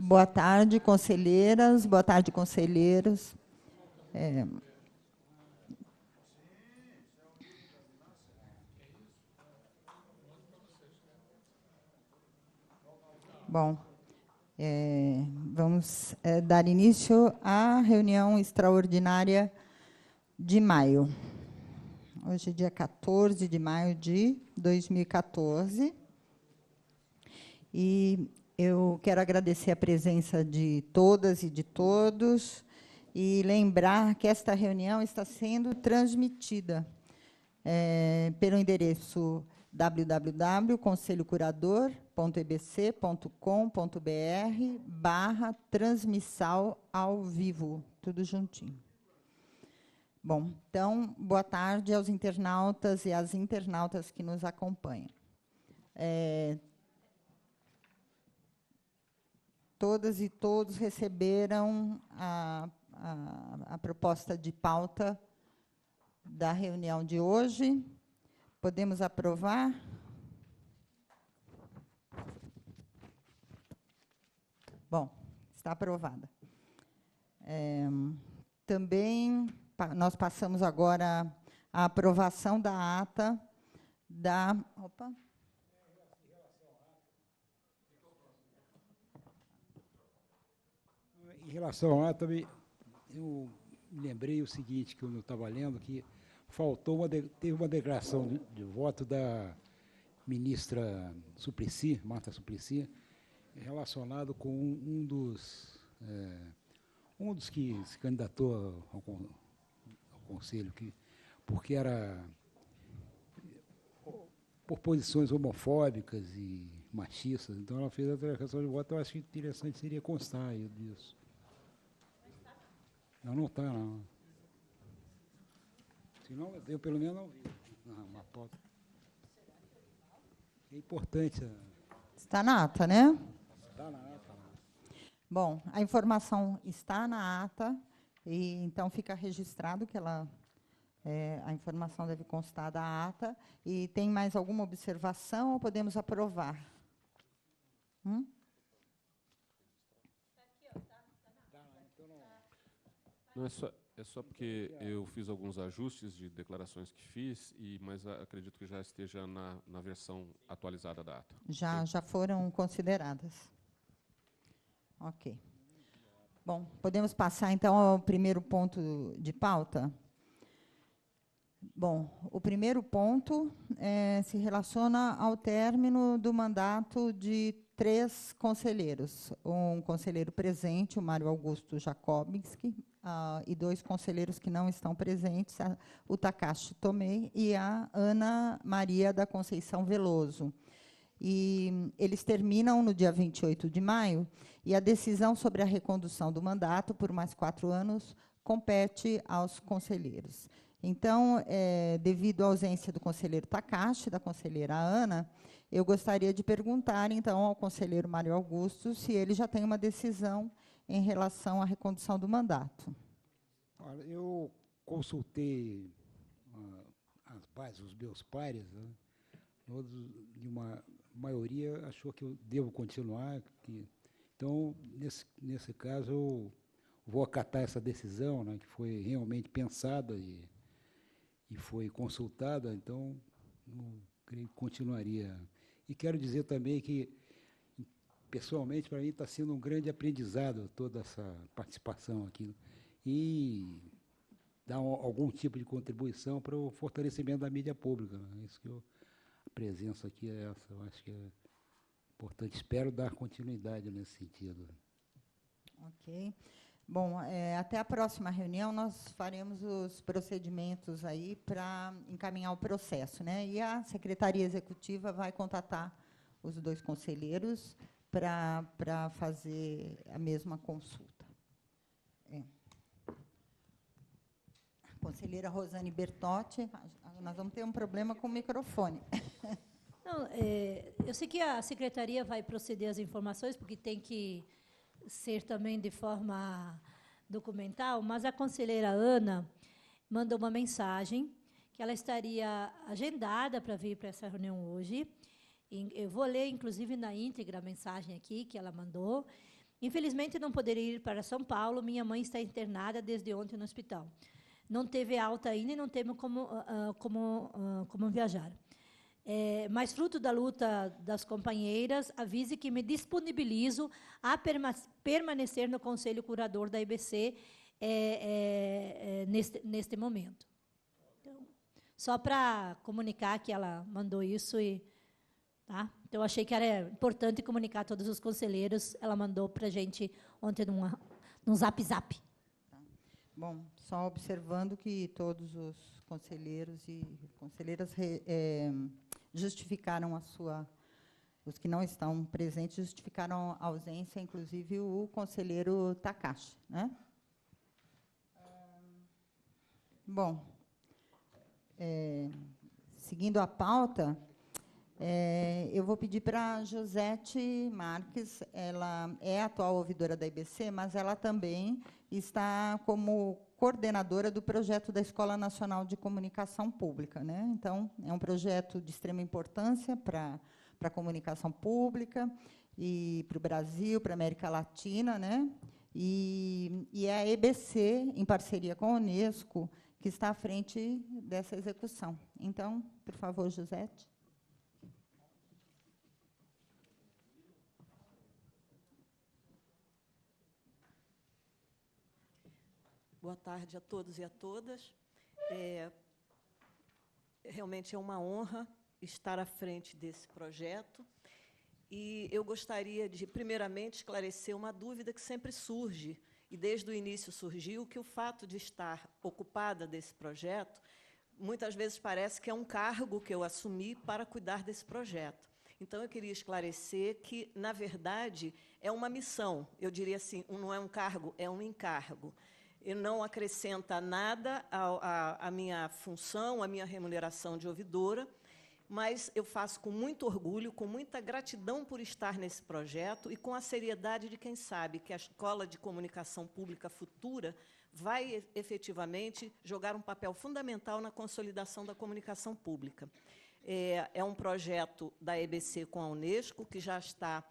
Boa tarde, conselheiras. Boa tarde, conselheiros. Bom, vamos dar início à reunião extraordinária de maio. Hoje é dia 14 de maio de 2014. E eu quero agradecer a presença de todas e de todos e lembrar que esta reunião está sendo transmitida pelo endereço www.conselhocurador.ebc.com.br/transmissal ao vivo, tudo juntinho. Bom, então, boa tarde aos internautas e às internautas que nos acompanham. Todas e todos receberam a proposta de pauta da reunião de hoje. Podemos aprovar? Bom, está aprovada. Também nós passamos agora à aprovação da ata da... Opa! Em relação à ata, eu me lembrei o seguinte, que eu estava lendo, que teve uma declaração de voto da ministra Suplicy, Marta Suplicy, relacionado com um dos que se candidatou ao conselho, porque era por posições homofóbicas e machistas. Então, ela fez a declaração de voto. Eu acho que interessante seria constar disso. Não está, não. Se não, eu pelo menos não vi uma pauta. É importante. Está na ata, né? Está na ata. Bom, a informação está na ata, e então fica registrado que a informação deve constar da ata. E tem mais alguma observação ou podemos aprovar? Não, é só porque eu fiz alguns ajustes de declarações que fiz, mas acredito que já esteja na versão atualizada da ata. Já foram consideradas. Ok. Bom, podemos passar, então, ao primeiro ponto de pauta? Bom, o primeiro ponto se relaciona ao término do mandato de 3 conselheiros. Um conselheiro presente, o Mário Augusto Jakobinski, e 2 conselheiros que não estão presentes, o Takashi Tomei e a Ana Maria da Conceição Veloso. E eles terminam no dia 28 de maio, e a decisão sobre a recondução do mandato por mais 4 anos compete aos conselheiros. Então, devido à ausência do conselheiro Takashi, da conselheira Ana, eu gostaria de perguntar, então, ao conselheiro Mário Augusto se ele já tem uma decisão em relação à recondução do mandato. Olha, eu consultei as bases, os meus pares, né? De uma maioria achou que eu devo continuar. Então, nesse caso, eu vou acatar essa decisão, né, que foi realmente pensada e foi consultada, então, eu creio que continuaria. E quero dizer também que, pessoalmente, para mim está sendo um grande aprendizado toda essa participação aqui, e dar algum tipo de contribuição para o fortalecimento da mídia pública, né? Isso que a presença aqui é essa, eu acho que é importante. Espero dar continuidade nesse sentido. Ok. Bom, até a próxima reunião nós faremos os procedimentos aí para encaminhar o processo, né? E a Secretaria Executiva vai contatar os 2 conselheiros para fazer a mesma consulta. Conselheira Rosane Bertotti, nós vamos ter um problema com o microfone. Não, eu sei que a Secretaria vai proceder às informações, porque tem que ser também de forma documental, mas a conselheira Ana mandou uma mensagem que ela estaria agendada para vir para essa reunião hoje. Eu vou ler, inclusive, na íntegra a mensagem aqui que ela mandou. Infelizmente, não poderia ir para São Paulo. Minha mãe está internada desde ontem no hospital. Não teve alta ainda e não teve como viajar. Mas, fruto da luta das companheiras, avise que me disponibilizo a permanecer no Conselho Curador da EBC neste momento. Então, só para comunicar que ela mandou isso. Tá? Então, achei que era importante comunicar a todos os conselheiros. Ela mandou para a gente ontem num zap-zap. Tá. Bom, só observando que todos os conselheiros e conselheiras justificaram os que não estão presentes justificaram a ausência, inclusive o conselheiro Takashi, né? Bom, seguindo a pauta, eu vou pedir para a Josete Marques. Ela é a atual ouvidora da EBC, mas ela também está como coordenadora do projeto da Escola Nacional de Comunicação Pública, né? Então, é um projeto de extrema importância para a comunicação pública e para o Brasil, para a América Latina, né? E é a EBC, em parceria com a Unesco, que está à frente dessa execução. Então, por favor, Josete. Boa tarde a todos e a todas. Realmente é uma honra estar à frente desse projeto. E eu gostaria de, primeiramente, esclarecer uma dúvida que sempre surge, e desde o início surgiu, que o fato de estar ocupada desse projeto, muitas vezes parece que é um cargo que eu assumi para cuidar desse projeto. Então, eu queria esclarecer que, na verdade, é uma missão. Eu diria assim, não é um cargo, é um encargo. E não acrescenta nada à minha função, à minha remuneração de ouvidora, mas eu faço com muito orgulho, com muita gratidão por estar nesse projeto e com a seriedade de quem sabe que a Escola de Comunicação Pública futura vai, efetivamente, jogar um papel fundamental na consolidação da comunicação pública. É um projeto da EBC com a Unesco, que já está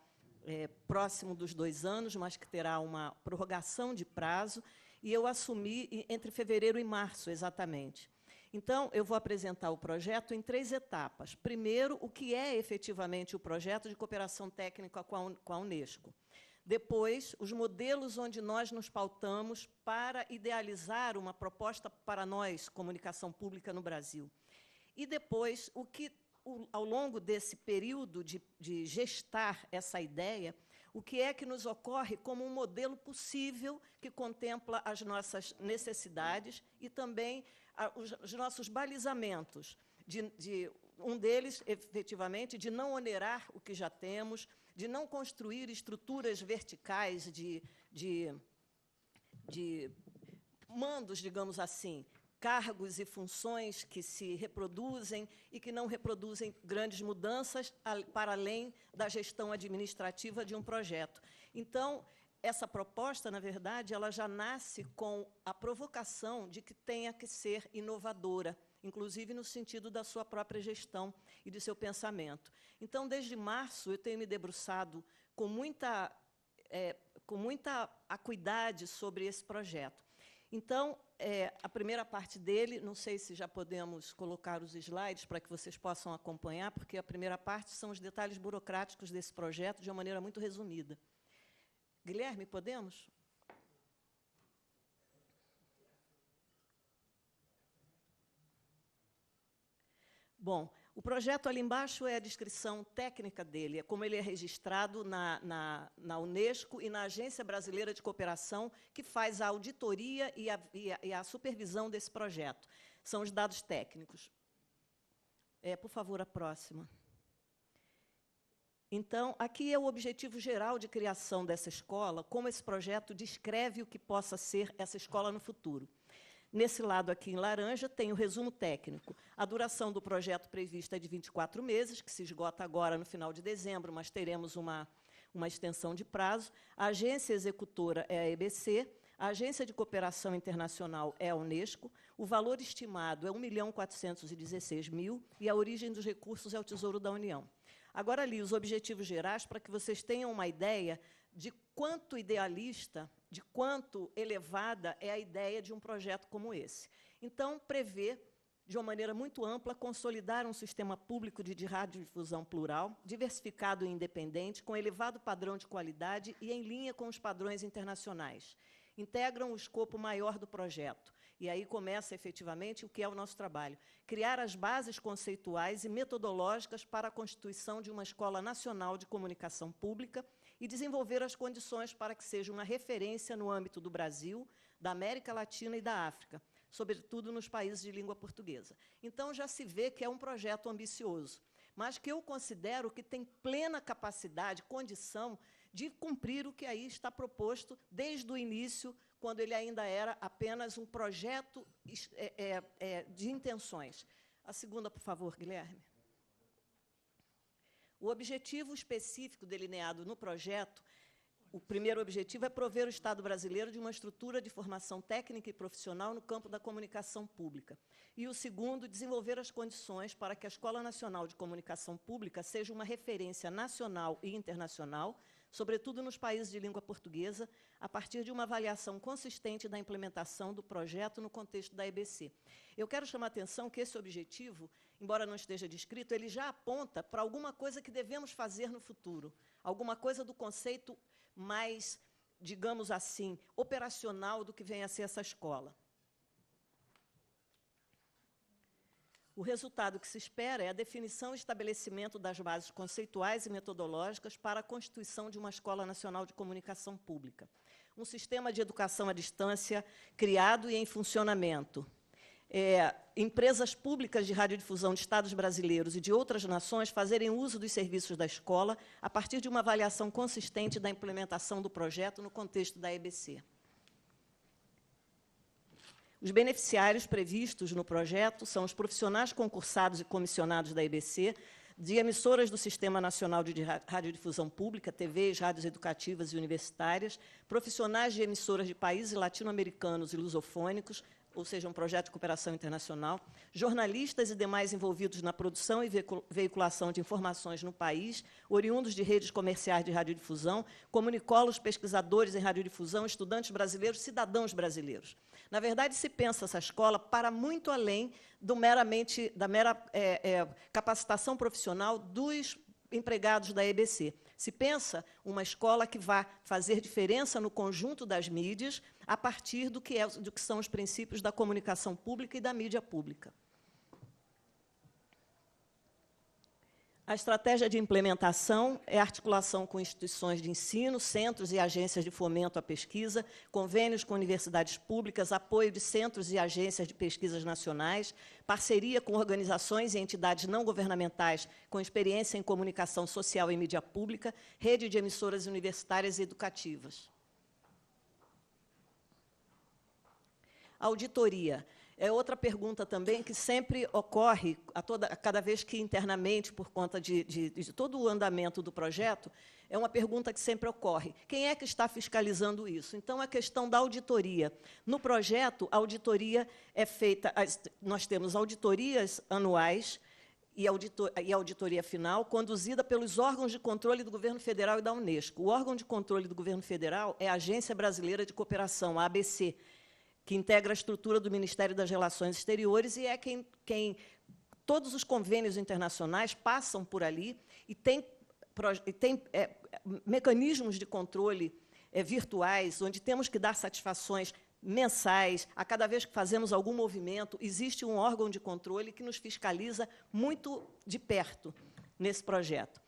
próximo dos 2 anos, mas que terá uma prorrogação de prazo, e eu assumi entre fevereiro e março, exatamente. Então, eu vou apresentar o projeto em 3 etapas. Primeiro, o que é efetivamente o projeto de cooperação técnica com a Unesco. Depois, os modelos onde nós nos pautamos para idealizar uma proposta para nós, comunicação pública no Brasil. E depois, ao longo desse período de gestar essa ideia, o que é que nos ocorre como um modelo possível que contempla as nossas necessidades e também os nossos balizamentos. Um deles, efetivamente, de não onerar o que já temos, de não construir estruturas verticais de mandos, digamos assim, cargos e funções que se reproduzem e que não reproduzem grandes mudanças para além da gestão administrativa de um projeto. Então, essa proposta, na verdade, ela já nasce com a provocação de que tenha que ser inovadora, inclusive no sentido da sua própria gestão e de seu pensamento. Então, desde março, eu tenho me debruçado com muita acuidade sobre esse projeto. Então, a primeira parte dele, não sei se já podemos colocar os slides para que vocês possam acompanhar, porque a primeira parte são os detalhes burocráticos desse projeto, de uma maneira muito resumida. Guilherme, podemos? Bom, o projeto ali embaixo é a descrição técnica dele, é como ele é registrado na Unesco e na Agência Brasileira de Cooperação, que faz a auditoria e a supervisão desse projeto. São os dados técnicos. Por favor, a próxima. Então, aqui é o objetivo geral de criação dessa escola, como esse projeto descreve o que possa ser essa escola no futuro. Nesse lado aqui, em laranja, tem o resumo técnico. A duração do projeto prevista é de 24 meses, que se esgota agora no final de dezembro, mas teremos uma extensão de prazo. A agência executora é a EBC, a Agência de Cooperação Internacional é a Unesco, o valor estimado é R$ 1.416.000 e a origem dos recursos é o Tesouro da União. Agora, ali, os objetivos gerais, para que vocês tenham uma ideia de quanto idealista, de quanto elevada é a ideia de um projeto como esse. Então, prevê, de uma maneira muito ampla, consolidar um sistema público de radiodifusão plural, diversificado e independente, com elevado padrão de qualidade e em linha com os padrões internacionais. Integram o escopo maior do projeto. E aí começa, efetivamente, o que é o nosso trabalho. Criar as bases conceituais e metodológicas para a constituição de uma Escola Nacional de Comunicação Pública e desenvolver as condições para que seja uma referência no âmbito do Brasil, da América Latina e da África, sobretudo nos países de língua portuguesa. Então, já se vê que é um projeto ambicioso, mas que eu considero que tem plena capacidade, condição de cumprir o que aí está proposto desde o início, quando ele ainda era apenas um projeto de intenções. A segunda, por favor, Guilherme. O objetivo específico delineado no projeto, o primeiro objetivo é prover o Estado brasileiro de uma estrutura de formação técnica e profissional no campo da comunicação pública. E o segundo, desenvolver as condições para que a Escola Nacional de Comunicação Pública seja uma referência nacional e internacional, sobretudo nos países de língua portuguesa, a partir de uma avaliação consistente da implementação do projeto no contexto da EBC. Eu quero chamar a atenção que esse objetivo, embora não esteja descrito, ele já aponta para alguma coisa que devemos fazer no futuro, alguma coisa do conceito mais, digamos assim, operacional do que vem a ser essa escola. O resultado que se espera é a definição e estabelecimento das bases conceituais e metodológicas para a constituição de uma Escola Nacional de Comunicação Pública. Um sistema de educação à distância criado e em funcionamento. Empresas públicas de radiodifusão de Estados brasileiros e de outras nações fazerem uso dos serviços da escola a partir de uma avaliação consistente da implementação do projeto no contexto da EBC. Os beneficiários previstos no projeto são os profissionais concursados e comissionados da EBC, de emissoras do Sistema Nacional de Radiodifusão Pública, TVs, rádios educativas e universitárias, profissionais de emissoras de países latino-americanos e lusofônicos, ou seja, um projeto de cooperação internacional, jornalistas e demais envolvidos na produção e veiculação de informações no país, oriundos de redes comerciais de radiodifusão, comunicólogos, pesquisadores em radiodifusão, estudantes brasileiros, cidadãos brasileiros. Na verdade, se pensa essa escola para muito além da mera capacitação profissional dos empregados da EBC. Se pensa uma escola que vai fazer diferença no conjunto das mídias a partir do que são os princípios da comunicação pública e da mídia pública. A estratégia de implementação é a articulação com instituições de ensino, centros e agências de fomento à pesquisa, convênios com universidades públicas, apoio de centros e agências de pesquisas nacionais, parceria com organizações e entidades não governamentais com experiência em comunicação social e mídia pública, rede de emissoras universitárias e educativas. Auditoria. É outra pergunta também que sempre ocorre cada vez que internamente, por conta de todo o andamento do projeto, é uma pergunta que sempre ocorre. Quem é que está fiscalizando isso? Então, a questão da auditoria. No projeto, a auditoria é feita... Nós temos auditorias anuais e auditoria final, conduzida pelos órgãos de controle do Governo Federal e da Unesco. O órgão de controle do Governo Federal é a Agência Brasileira de Cooperação, a ABC, que integra a estrutura do Ministério das Relações Exteriores e é quem todos os convênios internacionais passam por ali e tem mecanismos de controle virtuais, onde temos que dar satisfações mensais. A cada vez que fazemos algum movimento, existe um órgão de controle que nos fiscaliza muito de perto nesse projeto.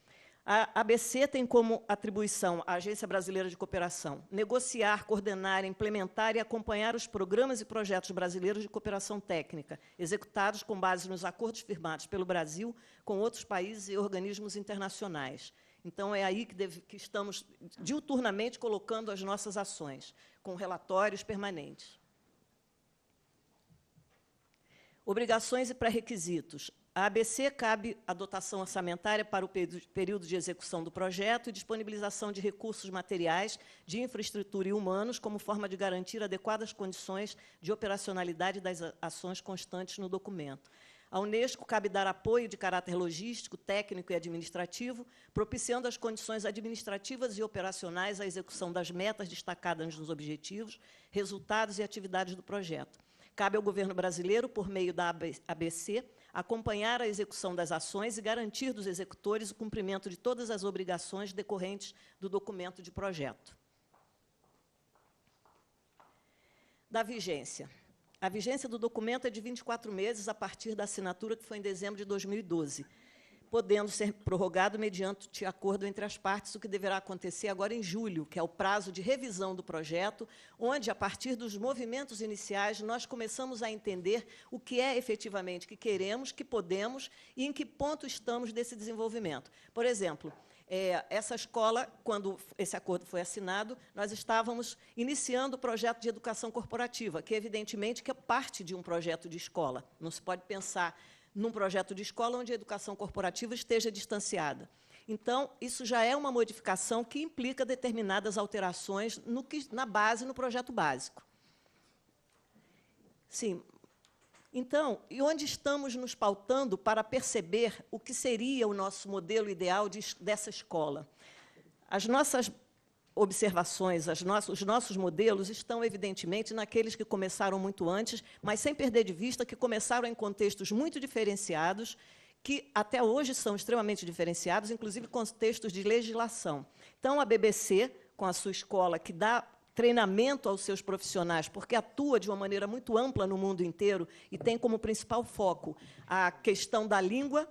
A ABC tem como atribuição, a Agência Brasileira de Cooperação, negociar, coordenar, implementar e acompanhar os programas e projetos brasileiros de cooperação técnica, executados com base nos acordos firmados pelo Brasil com outros países e organismos internacionais. Então, é aí que estamos diuturnamente colocando as nossas ações, com relatórios permanentes. Obrigações e pré-requisitos. A ABC cabe a dotação orçamentária para o período de execução do projeto e disponibilização de recursos materiais, de infraestrutura e humanos, como forma de garantir adequadas condições de operacionalidade das ações constantes no documento. À Unesco cabe dar apoio de caráter logístico, técnico e administrativo, propiciando as condições administrativas e operacionais à execução das metas destacadas nos objetivos, resultados e atividades do projeto. Cabe ao governo brasileiro, por meio da ABC, acompanhar a execução das ações e garantir dos executores o cumprimento de todas as obrigações decorrentes do documento de projeto. Da vigência. A vigência do documento é de 24 meses a partir da assinatura, que foi em dezembro de 2012, podendo ser prorrogado mediante acordo entre as partes, o que deverá acontecer agora em julho, que é o prazo de revisão do projeto, onde, a partir dos movimentos iniciais, nós começamos a entender o que é efetivamente que queremos, que podemos e em que ponto estamos desse desenvolvimento. Por exemplo, essa escola, quando esse acordo foi assinado, nós estávamos iniciando o projeto de educação corporativa, que, evidentemente, que é parte de um projeto de escola. Não se pode pensar num projeto de escola onde a educação corporativa esteja distanciada. Então, isso já é uma modificação que implica determinadas alterações na base, no projeto básico. Sim. Então, e onde estamos nos pautando para perceber o que seria o nosso modelo ideal dessa escola? As nossas observações, os nossos modelos estão, evidentemente, naqueles que começaram muito antes, mas sem perder de vista que começaram em contextos muito diferenciados, que até hoje são extremamente diferenciados, inclusive contextos de legislação. Então, a BBC, com a sua escola, que dá treinamento aos seus profissionais, porque atua de uma maneira muito ampla no mundo inteiro e tem como principal foco a questão da língua,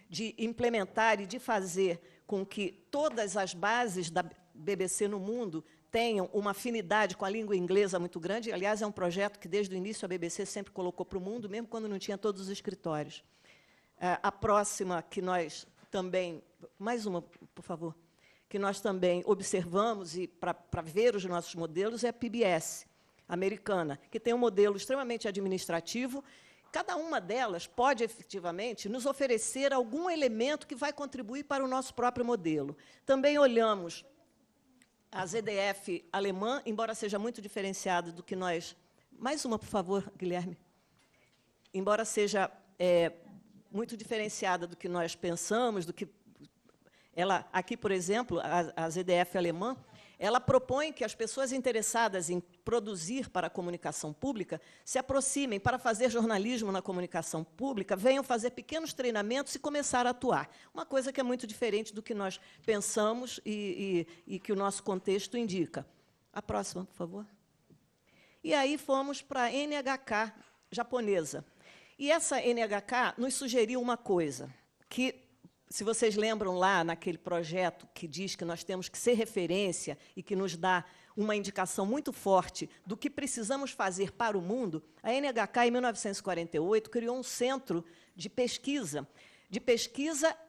de implementar e de fazer com que todas as bases da BBC no mundo tenham uma afinidade com a língua inglesa muito grande. Aliás, é um projeto que, desde o início, a BBC sempre colocou para o mundo, mesmo quando não tinha todos os escritórios. A próxima, que nós também... Mais uma, por favor. Que nós também observamos, e para ver os nossos modelos, é a PBS, americana, que tem um modelo extremamente administrativo. Cada uma delas pode, efetivamente, nos oferecer algum elemento que vai contribuir para o nosso próprio modelo. Também olhamos a ZDF alemã, embora seja muito diferenciada do que nós... Mais uma, por favor, Guilherme. Embora seja muito diferenciada do que nós pensamos, do que... Ela, aqui, por exemplo, a ZDF alemã, ela propõe que as pessoas interessadas em produzir para a comunicação pública se aproximem para fazer jornalismo na comunicação pública, venham fazer pequenos treinamentos e começar a atuar. Uma coisa que é muito diferente do que nós pensamos e que o nosso contexto indica. A próxima, por favor. E aí fomos para a NHK japonesa. E essa NHK nos sugeriu uma coisa, que... Se vocês lembram lá naquele projeto que diz que nós temos que ser referência e que nos dá uma indicação muito forte do que precisamos fazer para o mundo, a NHK, em 1948, criou um centro de pesquisa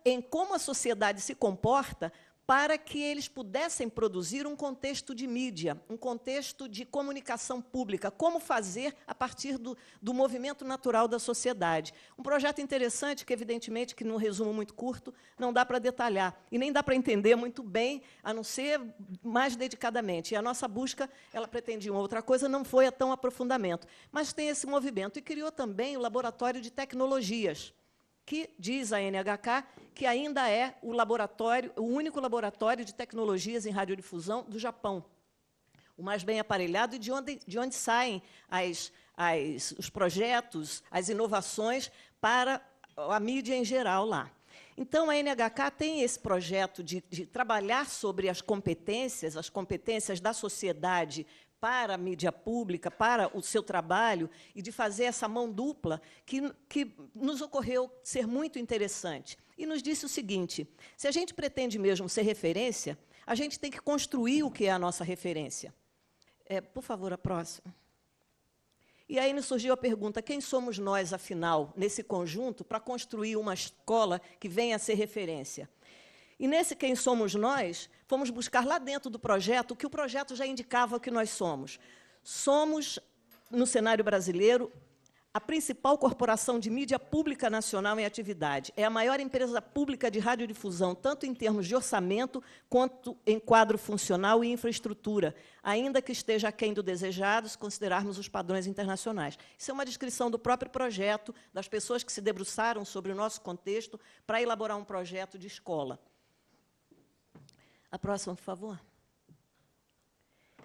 em como a sociedade se comporta para que eles pudessem produzir um contexto de mídia, um contexto de comunicação pública, como fazer a partir do movimento natural da sociedade. Um projeto interessante que, evidentemente, que num resumo muito curto, não dá para detalhar, e nem dá para entender muito bem, a não ser mais dedicadamente. E a nossa busca, ela pretendia uma outra coisa, não foi a tão aprofundamento. Mas tem esse movimento, e criou também o Laboratório de Tecnologias, que diz a NHK que ainda é o único laboratório de tecnologias em radiodifusão do Japão, o mais bem aparelhado e de onde saem os projetos, as inovações para a mídia em geral lá. Então, a NHK tem esse projeto de trabalhar sobre as competências da sociedade para a mídia pública, para o seu trabalho, e de fazer essa mão dupla, que nos ocorreu ser muito interessante. E nos disse o seguinte: se a gente pretende mesmo ser referência, a gente tem que construir o que é a nossa referência. Por favor, a próxima. E aí nos surgiu a pergunta: quem somos nós, afinal, nesse conjunto, para construir uma escola que venha a ser referência? E nesse quem somos nós, fomos buscar lá dentro do projeto o que o projeto já indicava que nós somos. Somos, no cenário brasileiro, a principal corporação de mídia pública nacional em atividade. É a maior empresa pública de radiodifusão, tanto em termos de orçamento, quanto em quadro funcional e infraestrutura, ainda que esteja aquém do desejado, se considerarmos os padrões internacionais. Isso é uma descrição do próprio projeto, das pessoas que se debruçaram sobre o nosso contexto para elaborar um projeto de escola. A próxima, por favor.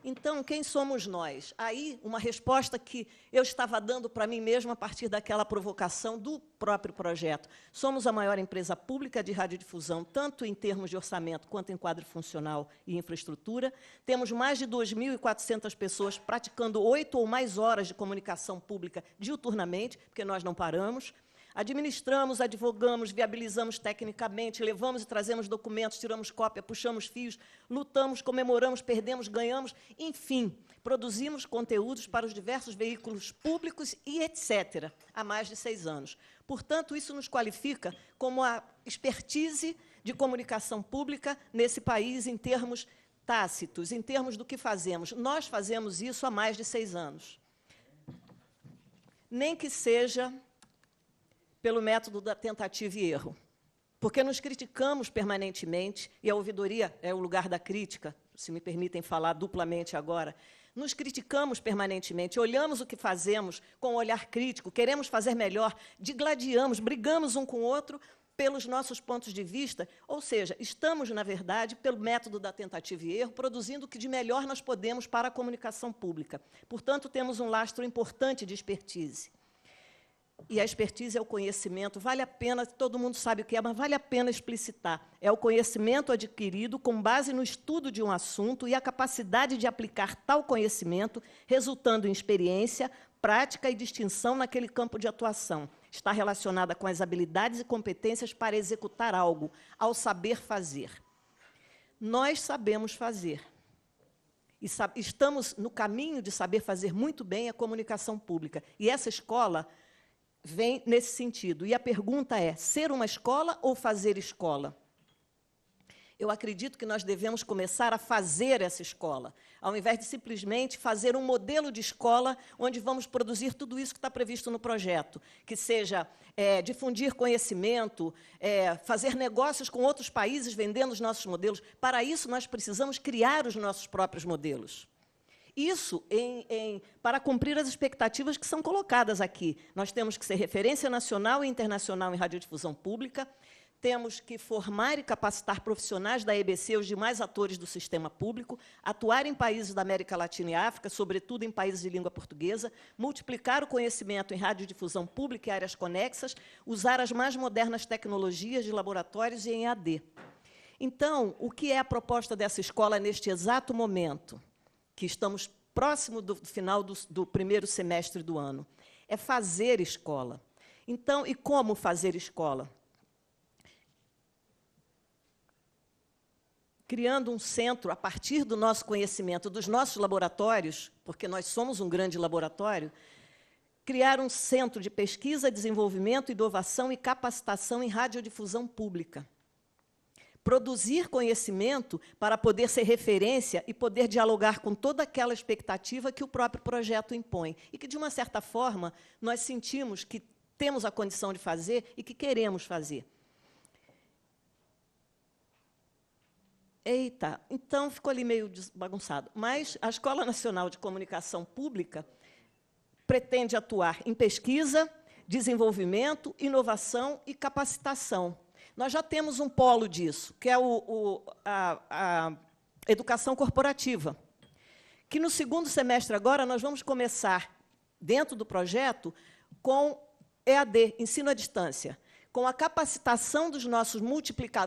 Então, quem somos nós? Aí, uma resposta que eu estava dando para mim mesma a partir daquela provocação do próprio projeto. Somos a maior empresa pública de radiodifusão, tanto em termos de orçamento quanto em quadro funcional e infraestrutura. Temos mais de 2.400 pessoas praticando 8 ou mais horas de comunicação pública diuturnamente, porque nós não paramos. Administramos, advogamos, viabilizamos tecnicamente, levamos e trazemos documentos, tiramos cópia, puxamos fios, lutamos, comemoramos, perdemos, ganhamos, enfim, produzimos conteúdos para os diversos veículos públicos e etc., há mais de 6 anos. Portanto, isso nos qualifica como a expertise de comunicação pública nesse país em termos tácitos, em termos do que fazemos. Nós fazemos isso há mais de 6 anos. Nem que seja pelo método da tentativa e erro, porque nos criticamos permanentemente, e a ouvidoria é o lugar da crítica, se me permitem falar duplamente agora, nos criticamos permanentemente, olhamos o que fazemos com um olhar crítico, queremos fazer melhor, digladiamos, brigamos um com o outro pelos nossos pontos de vista, ou seja, estamos, na verdade, pelo método da tentativa e erro, produzindo o que de melhor nós podemos para a comunicação pública. Portanto, temos um lastro importante de expertise. E a expertise é o conhecimento, vale a pena, todo mundo sabe o que é, mas vale a pena explicitar. É o conhecimento adquirido com base no estudo de um assunto e a capacidade de aplicar tal conhecimento, resultando em experiência, prática e distinção naquele campo de atuação. Está relacionada com as habilidades e competências para executar algo, ao saber fazer. Nós sabemos fazer. E estamos no caminho de saber fazer muito bem a comunicação pública. E essa escola vem nesse sentido. E a pergunta é, ser uma escola ou fazer escola? Eu acredito que nós devemos começar a fazer essa escola, ao invés de simplesmente fazer um modelo de escola onde vamos produzir tudo isso que está previsto no projeto, que seja difundir conhecimento, fazer negócios com outros países vendendo os nossos modelos. Para isso, nós precisamos criar os nossos próprios modelos. Isso para cumprir as expectativas que são colocadas aqui. Nós temos que ser referência nacional e internacional em radiodifusão pública, temos que formar e capacitar profissionais da EBC e os demais atores do sistema público, atuar em países da América Latina e África, sobretudo em países de língua portuguesa, multiplicar o conhecimento em radiodifusão pública e áreas conexas, usar as mais modernas tecnologias de laboratórios e em AD. Então, o que é a proposta dessa escola neste exato momento? Que estamos próximo do final do primeiro semestre do ano, é fazer escola. Então, e como fazer escola? Criando um centro, a partir do nosso conhecimento, dos nossos laboratórios, porque nós somos um grande laboratório, criar um centro de pesquisa, desenvolvimento, inovação e capacitação em radiodifusão pública. Produzir conhecimento para poder ser referência e poder dialogar com toda aquela expectativa que o próprio projeto impõe, e que, de uma certa forma, nós sentimos que temos a condição de fazer e que queremos fazer. Eita, então ficou ali meio bagunçado. Mas a Escola Nacional de Comunicação Pública pretende atuar em pesquisa, desenvolvimento, inovação e capacitação. Nós já temos um polo disso, que é a educação corporativa, que no segundo semestre agora nós vamos começar, dentro do projeto, com EAD, ensino à distância, com a capacitação dos nossos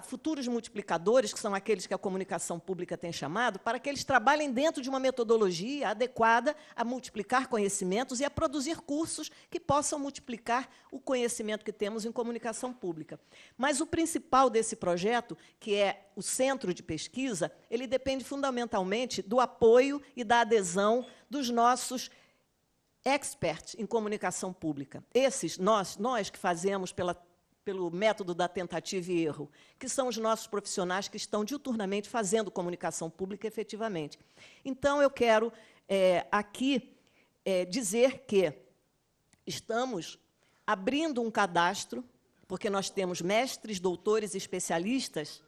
futuros multiplicadores, que são aqueles que a comunicação pública tem chamado, para que eles trabalhem dentro de uma metodologia adequada a multiplicar conhecimentos e a produzir cursos que possam multiplicar o conhecimento que temos em comunicação pública. Mas o principal desse projeto, que é o centro de pesquisa, ele depende fundamentalmente do apoio e da adesão dos nossos experts em comunicação pública. Esses, nós que fazemos pelo método da tentativa e erro, que são os nossos profissionais que estão diuturnamente fazendo comunicação pública efetivamente. Então, eu quero aqui dizer que estamos abrindo um cadastro, porque nós temos mestres, doutores e especialistas,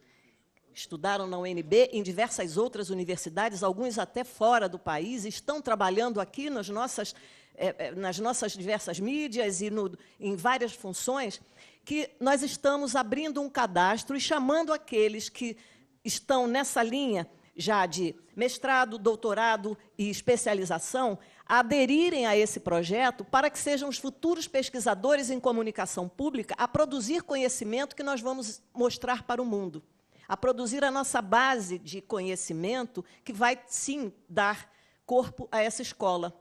estudaram na UNB, em diversas outras universidades, alguns até fora do país, estão trabalhando aqui nas nossas diversas mídias e em várias funções, que nós estamos abrindo um cadastro e chamando aqueles que estão nessa linha já de mestrado, doutorado e especialização, a aderirem a esse projeto para que sejam os futuros pesquisadores em comunicação pública a produzir conhecimento que nós vamos mostrar para o mundo, a produzir a nossa base de conhecimento que vai, sim, dar corpo a essa escola.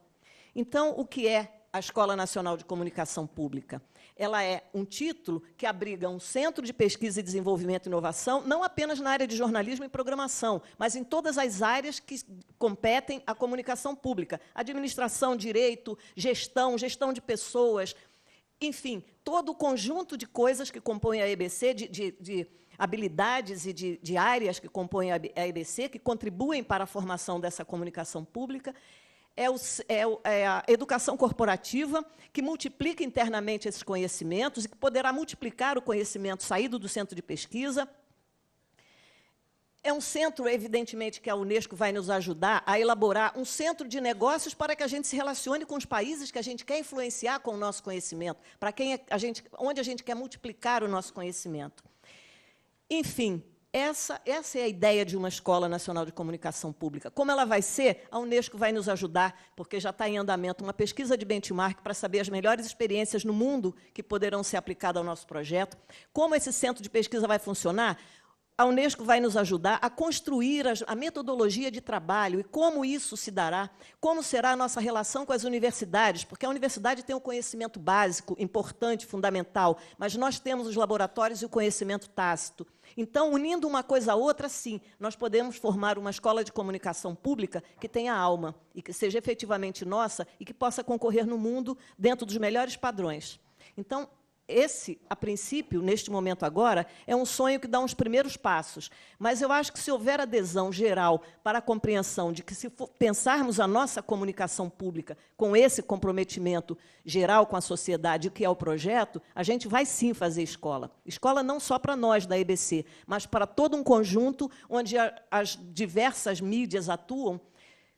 Então, o que é a Escola Nacional de Comunicação Pública? Ela é um título que abriga um centro de pesquisa e desenvolvimento e inovação, não apenas na área de jornalismo e programação, mas em todas as áreas que competem à comunicação pública. Administração, direito, gestão de pessoas, enfim, todo o conjunto de coisas que compõem a EBC, de habilidades e de áreas que compõem a EBC, que contribuem para a formação dessa comunicação pública. É a educação corporativa, que multiplica internamente esses conhecimentos e que poderá multiplicar o conhecimento saído do centro de pesquisa. É um centro, evidentemente, que a Unesco vai nos ajudar a elaborar um centro de negócios para que a gente se relacione com os países que a gente quer influenciar com o nosso conhecimento, onde a gente quer multiplicar o nosso conhecimento. Enfim, essa é a ideia de uma Escola Nacional de Comunicação Pública. Como ela vai ser, a Unesco vai nos ajudar, porque já está em andamento uma pesquisa de benchmark para saber as melhores experiências no mundo que poderão ser aplicadas ao nosso projeto. Como esse centro de pesquisa vai funcionar? A Unesco vai nos ajudar a construir a metodologia de trabalho e como isso se dará, como será a nossa relação com as universidades, porque a universidade tem o conhecimento básico, importante, fundamental, mas nós temos os laboratórios e o conhecimento tácito. Então, unindo uma coisa a outra, sim, nós podemos formar uma escola de comunicação pública que tenha alma e que seja efetivamente nossa e que possa concorrer no mundo dentro dos melhores padrões. Então, esse, a princípio, neste momento agora, é um sonho que dá uns primeiros passos. Mas eu acho que, se houver adesão geral para a compreensão de que, se pensarmos a nossa comunicação pública com esse comprometimento geral com a sociedade, o que é o projeto, a gente vai, sim, fazer escola. Escola não só para nós, da EBC, mas para todo um conjunto onde as diversas mídias atuam,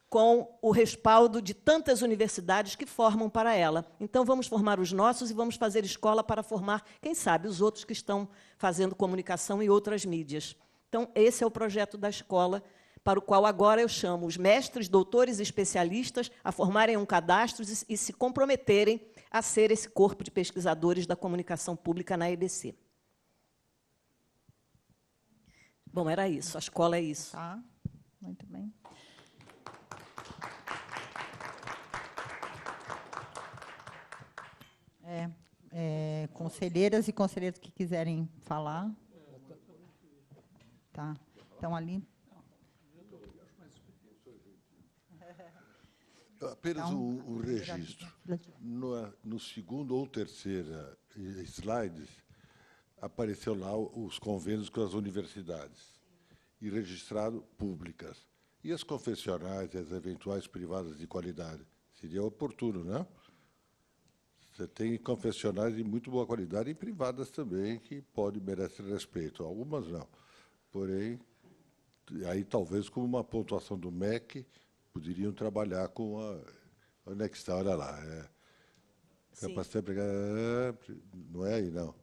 com o respaldo de tantas universidades que formam para ela. Então, vamos formar os nossos e vamos fazer escola para formar, quem sabe, os outros que estão fazendo comunicação em outras mídias. Então, esse é o projeto da escola, para o qual agora eu chamo os mestres, doutores e especialistas a formarem um cadastro e se comprometerem a ser esse corpo de pesquisadores da comunicação pública na EBC. Bom, era isso. A escola é isso. Tá, muito bem. Conselheiras e conselheiros que quiserem falar. Tá. Então, ali. Apenas um registro. No segundo ou terceira slides, apareceu lá os convênios com as universidades, e registrado públicas. E as confessionais, as eventuais privadas de qualidade? Seria oportuno, não? Você tem confessionais de muito boa qualidade e privadas também, que merecem respeito. Algumas não. Porém, aí talvez com uma pontuação do MEC, poderiam trabalhar com a... Onde é que está? Olha lá. Não é aí, não.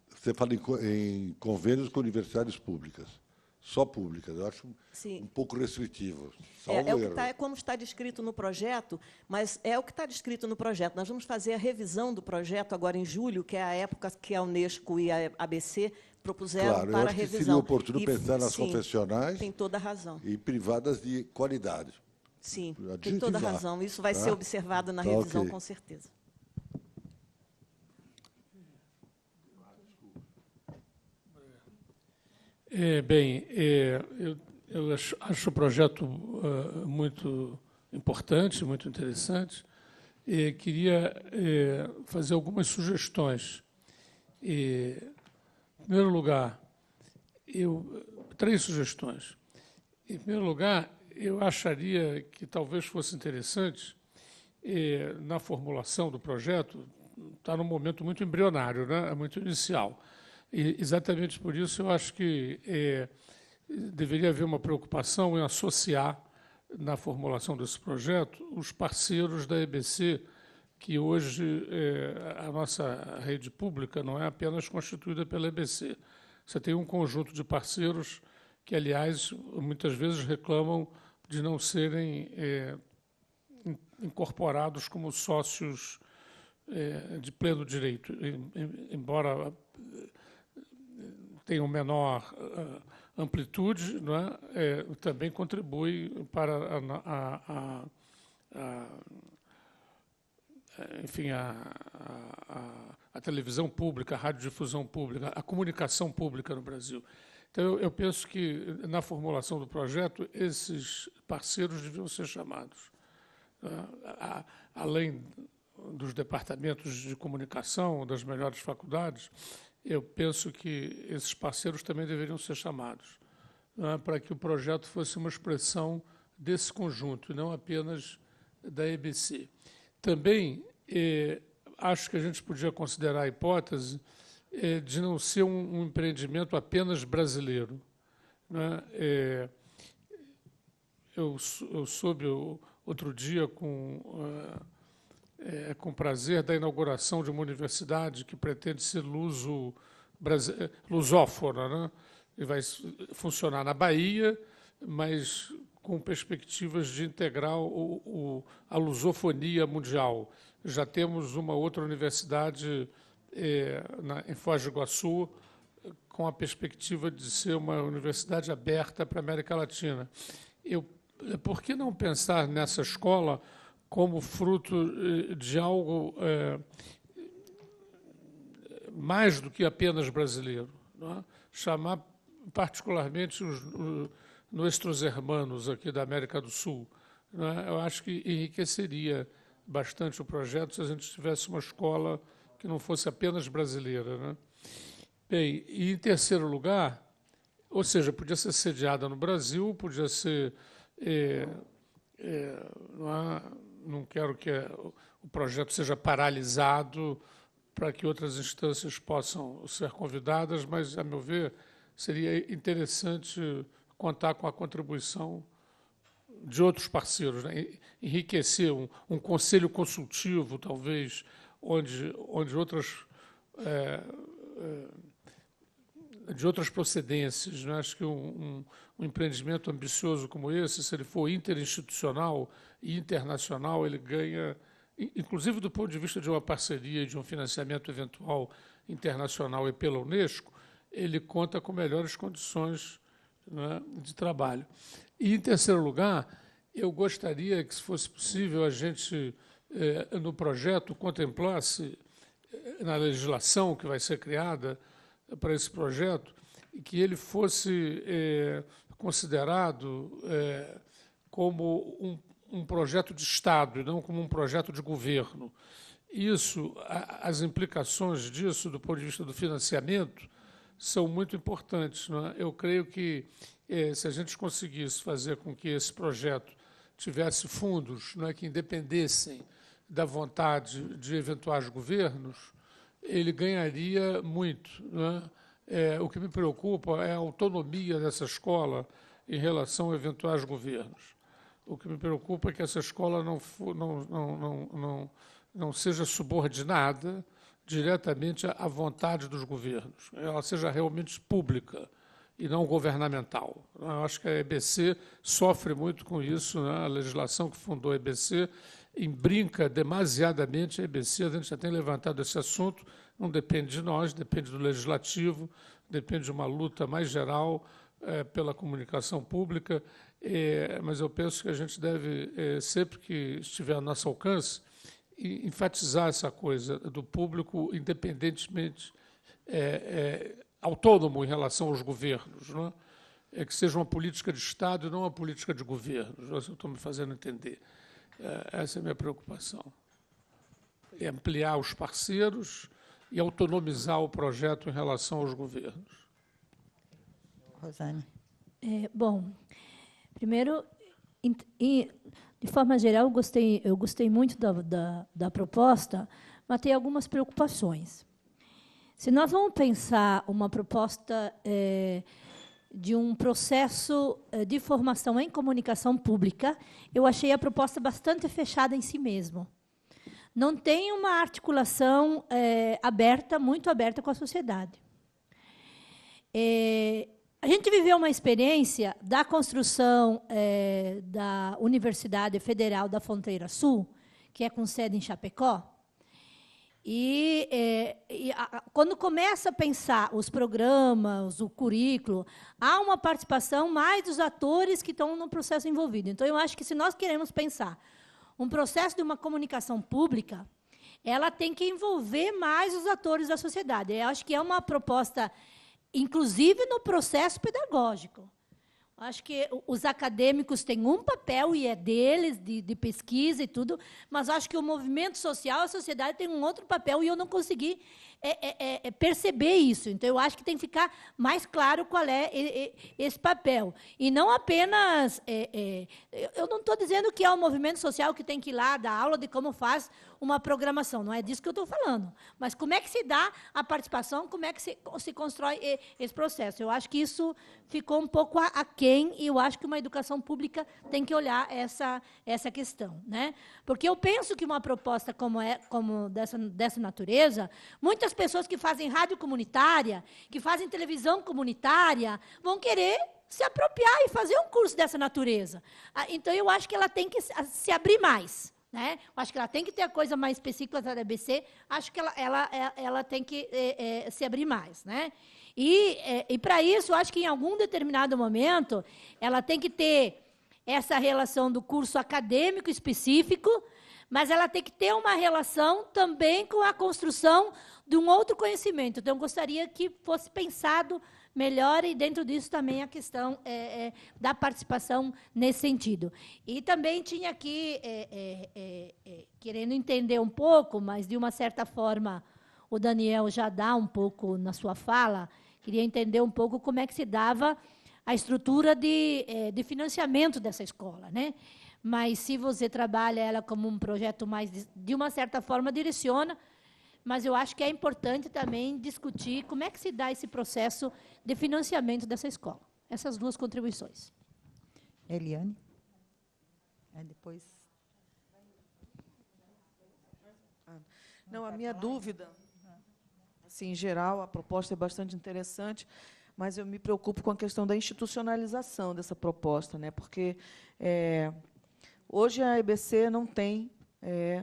Você fala em convênios com universidades públicas. Só públicas. Eu acho um pouco restritivo. É como está descrito no projeto, mas é o que está descrito no projeto. Nós vamos fazer a revisão do projeto agora em julho, que é a época que a Unesco e a ABC propuseram para a revisão. Que seria oportuno pensar nas confessionais. Tem toda a razão. E privadas de qualidade. Sim, tem toda a razão. Isso vai ser observado na revisão, com certeza. Eu acho o projeto muito importante, muito interessante. Queria fazer algumas sugestões. Em primeiro lugar, 3 sugestões. Em primeiro lugar, eu acharia que talvez fosse interessante na formulação do projeto, está num momento muito embrionário, né? Muito inicial. E, exatamente por isso, eu acho que deveria haver uma preocupação em associar, na formulação desse projeto, os parceiros da EBC, que hoje a nossa rede pública não é apenas constituída pela EBC. Você tem um conjunto de parceiros que, aliás, muitas vezes reclamam de não serem incorporados como sócios de pleno direito, embora tenham menor amplitude, não é? Também contribui para enfim, a televisão pública, a radiodifusão pública, a comunicação pública no Brasil. Então, eu penso que, na formulação do projeto, esses parceiros deviam ser chamados. Além dos departamentos de comunicação, das melhores faculdades, eu penso que esses parceiros também deveriam ser chamados, né, para que o projeto fosse uma expressão desse conjunto, e não apenas da EBC. Também acho que a gente podia considerar a hipótese de não ser um empreendimento apenas brasileiro, né? Eu soube outro dia com prazer da inauguração de uma universidade que pretende ser lusófona, né? E vai funcionar na Bahia, mas com perspectivas de integrar a lusofonia mundial. Já temos uma outra universidade em Foz do Iguaçu, com a perspectiva de ser uma universidade aberta para a América Latina. Por que não pensar nessa escola como fruto de algo mais do que apenas brasileiro, não é? Chamar particularmente os nossos hermanos aqui da América do Sul, não é? Eu acho que enriqueceria bastante o projeto se a gente tivesse uma escola que não fosse apenas brasileira, né? Bem, e em terceiro lugar, ou seja, podia ser sediada no Brasil, podia ser... não quero que o projeto seja paralisado para que outras instâncias possam ser convidadas, mas, a meu ver, seria interessante contar com a contribuição de outros parceiros, né? Enriquecer um conselho consultivo, talvez, onde de outras procedências, né? Acho que um empreendimento ambicioso como esse, se ele for interinstitucional e internacional, ele ganha, inclusive do ponto de vista de uma parceria e de um financiamento eventual internacional e pela Unesco, ele conta com melhores condições, né, de trabalho. E, em terceiro lugar, eu gostaria que, se fosse possível, a gente, no projeto, contemplasse, na legislação que vai ser criada para esse projeto, que ele fosse considerado como um projeto de Estado e não como um projeto de governo. Isso, as implicações disso, do ponto de vista do financiamento, são muito importantes, não é? Eu creio que, se a gente conseguisse fazer com que esse projeto tivesse fundos, não é, que independessem da vontade de eventuais governos, ele ganharia muito, não é? O que me preocupa é a autonomia dessa escola em relação a eventuais governos. O que me preocupa é que essa escola não seja subordinada diretamente à vontade dos governos, ela seja realmente pública e não governamental. Eu acho que a EBC sofre muito com isso, né? A legislação que fundou a EBC embrinca demasiadamente a EBC, a gente já tem levantado esse assunto, não depende de nós, depende do legislativo, depende de uma luta mais geral pela comunicação pública, mas eu penso que a gente deve, sempre que estiver ao nosso alcance, enfatizar essa coisa do público independentemente autônomo em relação aos governos, não é? Que seja uma política de Estado e não uma política de governo. Eu estou me fazendo entender. Essa é a minha preocupação. É ampliar os parceiros e autonomizar o projeto em relação aos governos. Rosane. Bom, primeiro, de forma geral, eu gostei muito da proposta, mas tem algumas preocupações. Se nós vamos pensar uma proposta de um processo de formação em comunicação pública, eu achei a proposta bastante fechada em si mesmo. Não tem uma articulação aberta, muito aberta com a sociedade. A gente viveu uma experiência da construção da Universidade Federal da Fronteira Sul, que é com sede em Chapecó, quando começa a pensar os programas, o currículo, há uma participação mais dos atores que estão no processo envolvido. Então, eu acho que, se nós queremos pensar um processo de uma comunicação pública, ela tem que envolver mais os atores da sociedade. Eu acho que é uma proposta, inclusive no processo pedagógico. Acho que os acadêmicos têm um papel, e é deles, de pesquisa e tudo, mas acho que o movimento social, a sociedade, tem um outro papel, e eu não consegui perceber isso. Então, eu acho que tem que ficar mais claro qual é esse papel. E não apenas... eu não estou dizendo que é o movimento social que tem que ir lá dar aula de como faz uma programação, não é disso que eu estou falando. Mas como é que se dá a participação, como é que se constrói esse processo. Eu acho que isso ficou um pouco aquém, e eu acho que uma educação pública tem que olhar essa questão, né? Porque eu penso que uma proposta como dessa natureza, muitas pessoas que fazem rádio comunitária, que fazem televisão comunitária, vão querer se apropriar e fazer um curso dessa natureza. Então, eu acho que ela tem que se abrir mais. Né? Acho que ela tem que ter a coisa mais específica da EBC, acho que ela tem que se abrir mais. Né? E para isso, acho que, em algum determinado momento, ela tem que ter essa relação do curso acadêmico específico, mas ela tem que ter uma relação também com a construção de um outro conhecimento. Então, eu gostaria que fosse pensado melhor, e dentro disso também a questão da participação nesse sentido. E também tinha aqui, querendo entender um pouco, mas, de uma certa forma, o Daniel já dá um pouco na sua fala, queria entender um pouco como é que se dava a estrutura de financiamento dessa escola. Né? Mas, se você trabalha ela como um projeto mais, de uma certa forma, direciona, mas eu acho que é importante também discutir como é que se dá esse processo de financiamento dessa escola. Essas duas contribuições. Eliane? Depois... Não, a minha dúvida, assim, em geral, a proposta é bastante interessante, mas eu me preocupo com a questão da institucionalização dessa proposta, né? Porque hoje a EBC não tem...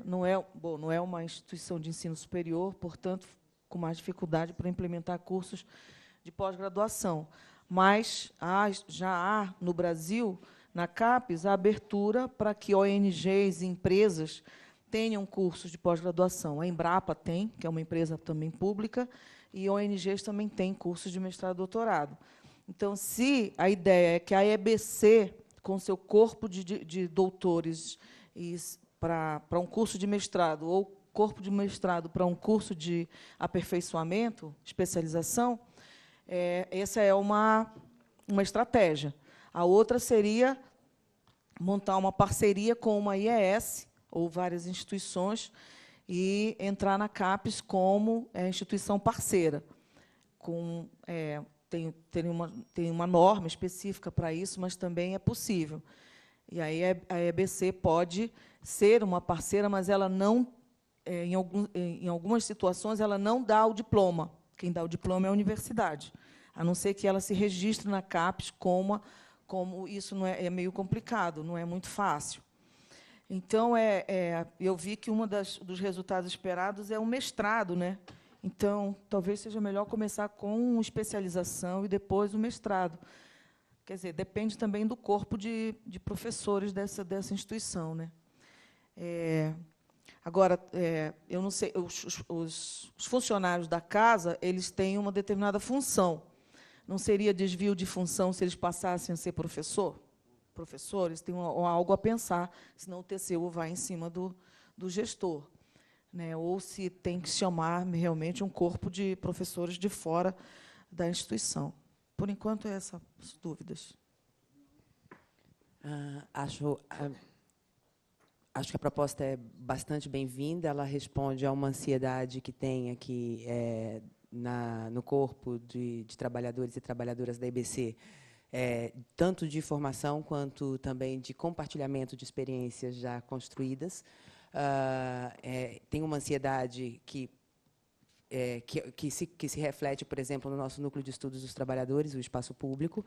não é uma instituição de ensino superior, portanto, com mais dificuldade para implementar cursos de pós-graduação. Mas já há, no Brasil, na CAPES, a abertura para que ONGs e empresas tenham cursos de pós-graduação. A Embrapa tem, que é uma empresa também pública, e ONGs também têm cursos de mestrado e doutorado. Então, se a ideia é que a EBC, com seu corpo de doutores para um curso de mestrado, ou corpo de mestrado para um curso de aperfeiçoamento, especialização, essa é uma estratégia. A outra seria montar uma parceria com uma IES, ou várias instituições, e entrar na CAPES como instituição parceira. Tem uma norma específica para isso, mas também é possível. E aí a EBC pode ser uma parceira, mas ela não, em algumas situações, ela não dá o diploma. Quem dá o diploma é a universidade, a não ser que ela se registre na CAPES, como isso não é meio complicado, não é muito fácil. Então, eu vi que dos resultados esperados é um mestrado, né? Então, talvez seja melhor começar com especialização e depois o mestrado. Quer dizer, depende também do corpo de professores dessa instituição. Né? Agora, eu não sei, os funcionários da casa, eles têm uma determinada função. Não seria desvio de função se eles passassem a ser professores? Tem algo a pensar, senão o TCU vai em cima do gestor. Né? Ou se tem que chamar realmente um corpo de professores de fora da instituição. Por enquanto, essas dúvidas. Acho Acho que a proposta é bastante bem-vinda. Ela responde a uma ansiedade que tem aqui no corpo de trabalhadores e trabalhadoras da EBC, tanto de formação quanto também de compartilhamento de experiências já construídas. Tem uma ansiedade que se reflete, por exemplo, no nosso núcleo de estudos dos trabalhadores, o espaço público.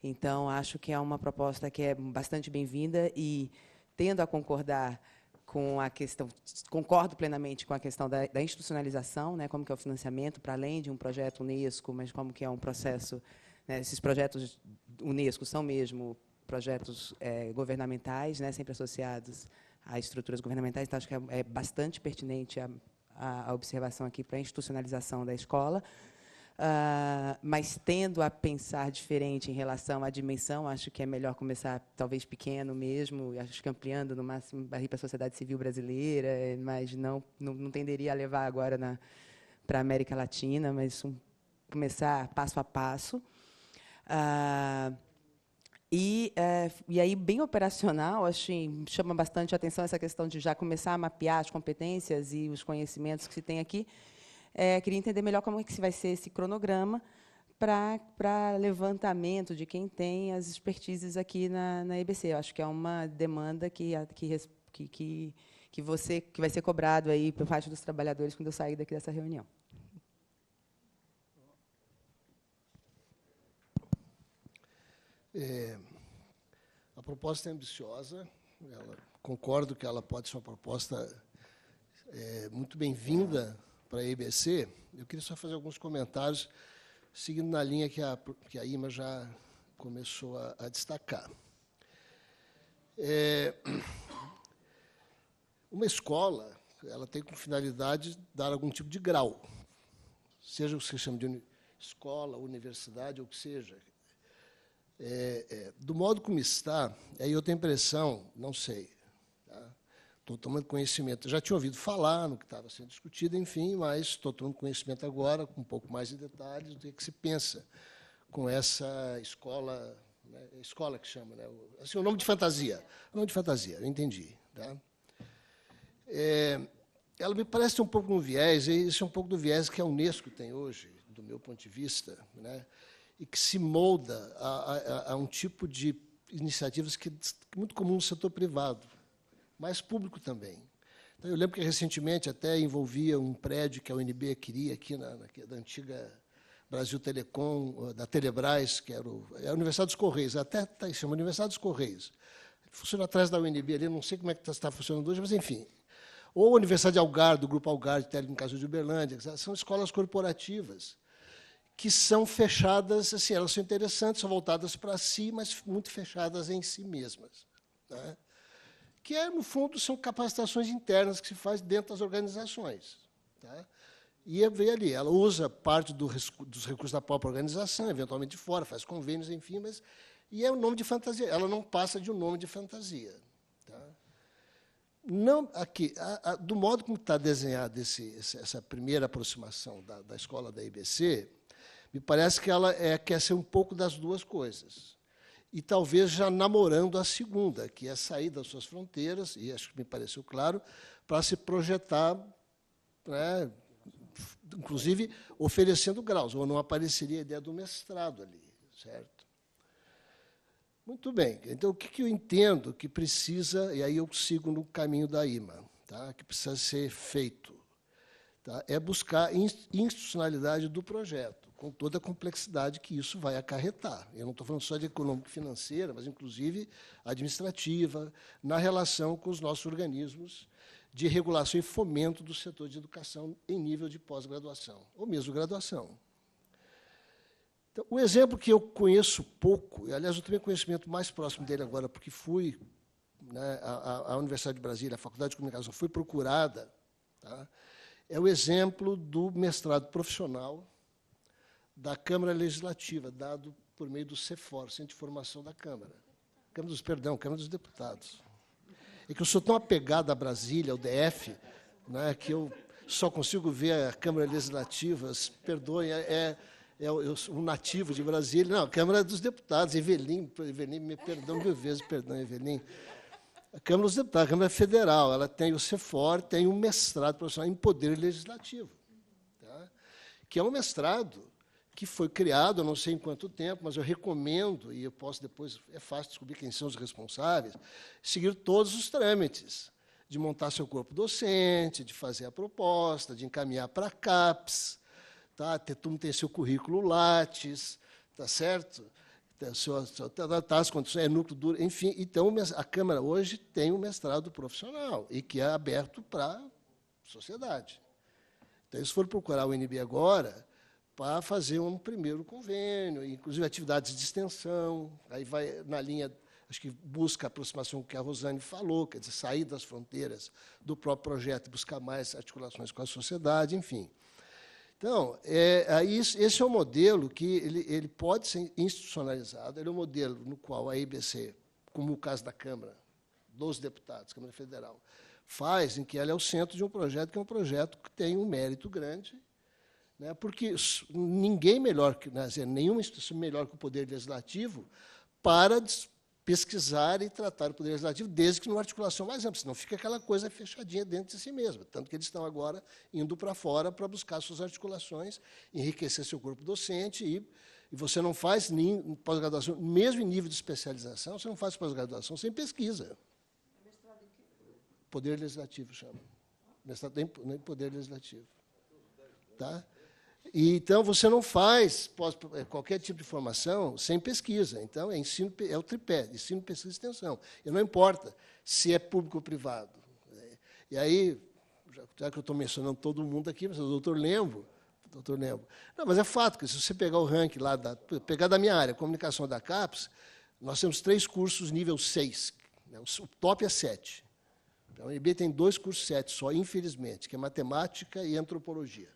Então, acho que é uma proposta que é bastante bem-vinda e, tendo a concordar com a questão, concordo plenamente com a questão da institucionalização, né, como que é o financiamento, para além de um projeto Unesco, mas como que é um processo, né, esses projetos Unesco são mesmo projetos governamentais, né, sempre associados a estruturas governamentais, então acho que é bastante pertinente a observação aqui para a institucionalização da escola. Mas, tendo a pensar diferente em relação à dimensão, acho que é melhor começar, talvez, pequeno mesmo, acho que ampliando, no máximo, para a sociedade civil brasileira, mas não tenderia a levar agora para a América Latina, mas começar passo a passo. E aí, bem operacional, acho que chama bastante a atenção essa questão de já começar a mapear as competências e os conhecimentos que se tem aqui. Queria entender melhor como é que vai ser esse cronograma para levantamento de quem tem as expertises aqui na EBC. Eu acho que é uma demanda que vai ser cobrado aí por parte dos trabalhadores quando eu sair daqui dessa reunião. A proposta é ambiciosa. Concordo que ela pode ser uma proposta muito bem-vinda para a EBC. Eu queria só fazer alguns comentários, seguindo na linha que a Ima já começou a destacar. Uma escola, ela tem como finalidade dar algum tipo de grau, seja o que se chama de escola, universidade, ou o que seja. Do modo como está, aí eu tenho a impressão, não sei, estou tomando conhecimento. Já tinha ouvido falar no que estava sendo discutido, enfim, mas estou tomando conhecimento agora, com um pouco mais de detalhes, do que se pensa com essa escola, né, escola que chama, né, assim, o nome de fantasia. O nome de fantasia, eu entendi. Tá? Ela me parece ter um pouco um viés, e esse é um pouco do viés que a Unesco tem hoje, do meu ponto de vista, né, e que se molda a um tipo de iniciativas que é muito comum no setor privado, mas público também. Então, eu lembro que, recentemente, até envolvia um prédio que a UNB queria, aqui da antiga Brasil Telecom, da Telebrás, que era a Universidade dos Correios, até chama Universidade dos Correios. Funciona atrás da UNB ali, não sei como é que está funcionando hoje, mas, enfim. Ou a Universidade de Algar, do Grupo Algar, de Técnicas de Uberlândia, são escolas corporativas, que são fechadas, assim, elas são interessantes, são voltadas para si, mas muito fechadas em si mesmas. Né? Que, no fundo, são capacitações internas que se faz dentro das organizações. Tá? E vê ali, ela usa parte dos recursos da própria organização, eventualmente de fora, faz convênios, enfim, mas e é um nome de fantasia. Ela não passa de um nome de fantasia. Tá? Não, aqui, do modo como está desenhada essa primeira aproximação da escola da IBC, me parece que ela quer ser um pouco das duas coisas. E talvez já namorando a segunda, que é sair das suas fronteiras, e acho que me pareceu claro, para se projetar, né, inclusive oferecendo graus, ou não apareceria a ideia do mestrado ali, certo? Muito bem. Então, o que eu entendo que precisa, e aí eu sigo no caminho da Ima, tá, que precisa ser feito, tá, é buscar a institucionalidade do projeto, com toda a complexidade que isso vai acarretar. Eu não estou falando só de econômico-financeira, mas, inclusive, administrativa, na relação com os nossos organismos de regulação e fomento do setor de educação em nível de pós-graduação, ou mesmo graduação. Então, o exemplo que eu conheço pouco, e, aliás, eu tenho conhecimento mais próximo dele agora, porque fui, né, a Universidade de Brasília, a Faculdade de Comunicação, foi procurada, tá, é o exemplo do mestrado profissional da Câmara Legislativa, dado por meio do CEFOR, Centro de Formação da Câmara. Câmara dos Deputados. É que eu sou tão apegado a Brasília, ao DF, né, que eu só consigo ver a Câmara Legislativa, perdoem, eu sou um nativo de Brasília. Não, a Câmara dos Deputados, Evelim, me perdão 1000 vezes, perdão, Evelim. A Câmara dos Deputados, a Câmara Federal, ela tem o CEFOR, tem um mestrado profissional em Poder Legislativo, tá? Que é um mestrado que foi criado, eu não sei em quanto tempo, mas eu recomendo, e eu posso depois, é fácil descobrir quem são os responsáveis, seguir todos os trâmites de montar seu corpo docente, de fazer a proposta, de encaminhar para a CAPES, tá? Todo mundo tem seu currículo Lattes, tá certo? As condições, é núcleo duro, enfim. Então, a Câmara hoje tem um mestrado profissional e que é aberto para a sociedade. Então, eles foram procurar o UNB agora para fazer um primeiro convênio, inclusive atividades de extensão, aí vai na linha, acho que busca a aproximação que a Rosane falou, quer dizer, sair das fronteiras do próprio projeto e buscar mais articulações com a sociedade, enfim. Então, esse é um modelo que ele pode ser institucionalizado, ele é um modelo no qual a IBC, como o caso da Câmara, dos deputados, Câmara Federal, faz, em que ela é o centro de um projeto que é um projeto que tem um mérito grande, né, porque ninguém melhor, nenhuma instituição melhor que o Poder Legislativo para pesquisar e tratar o Poder Legislativo, desde que numa articulação mais ampla, senão fica aquela coisa fechadinha dentro de si mesma. Tanto que eles estão agora indo para fora para buscar suas articulações, enriquecer seu corpo docente, e você não faz nem pós-graduação, mesmo em nível de especialização, você não faz pós-graduação sem pesquisa. Poder Legislativo chama. Mestrado em Poder Legislativo. Tá? E, então, você não faz qualquer tipo de formação sem pesquisa. Então, é o tripé, ensino, pesquisa e extensão. E não importa se é público ou privado. E aí, já que eu estou mencionando todo mundo aqui, mas o doutor Lembo. Não, mas é fato que, se você pegar o ranking lá, pegar da minha área, comunicação da CAPES, nós temos 3 cursos nível 6. Né, o top é 7. Então, a UNB tem 2 cursos 7 só, infelizmente, que é matemática e antropologia.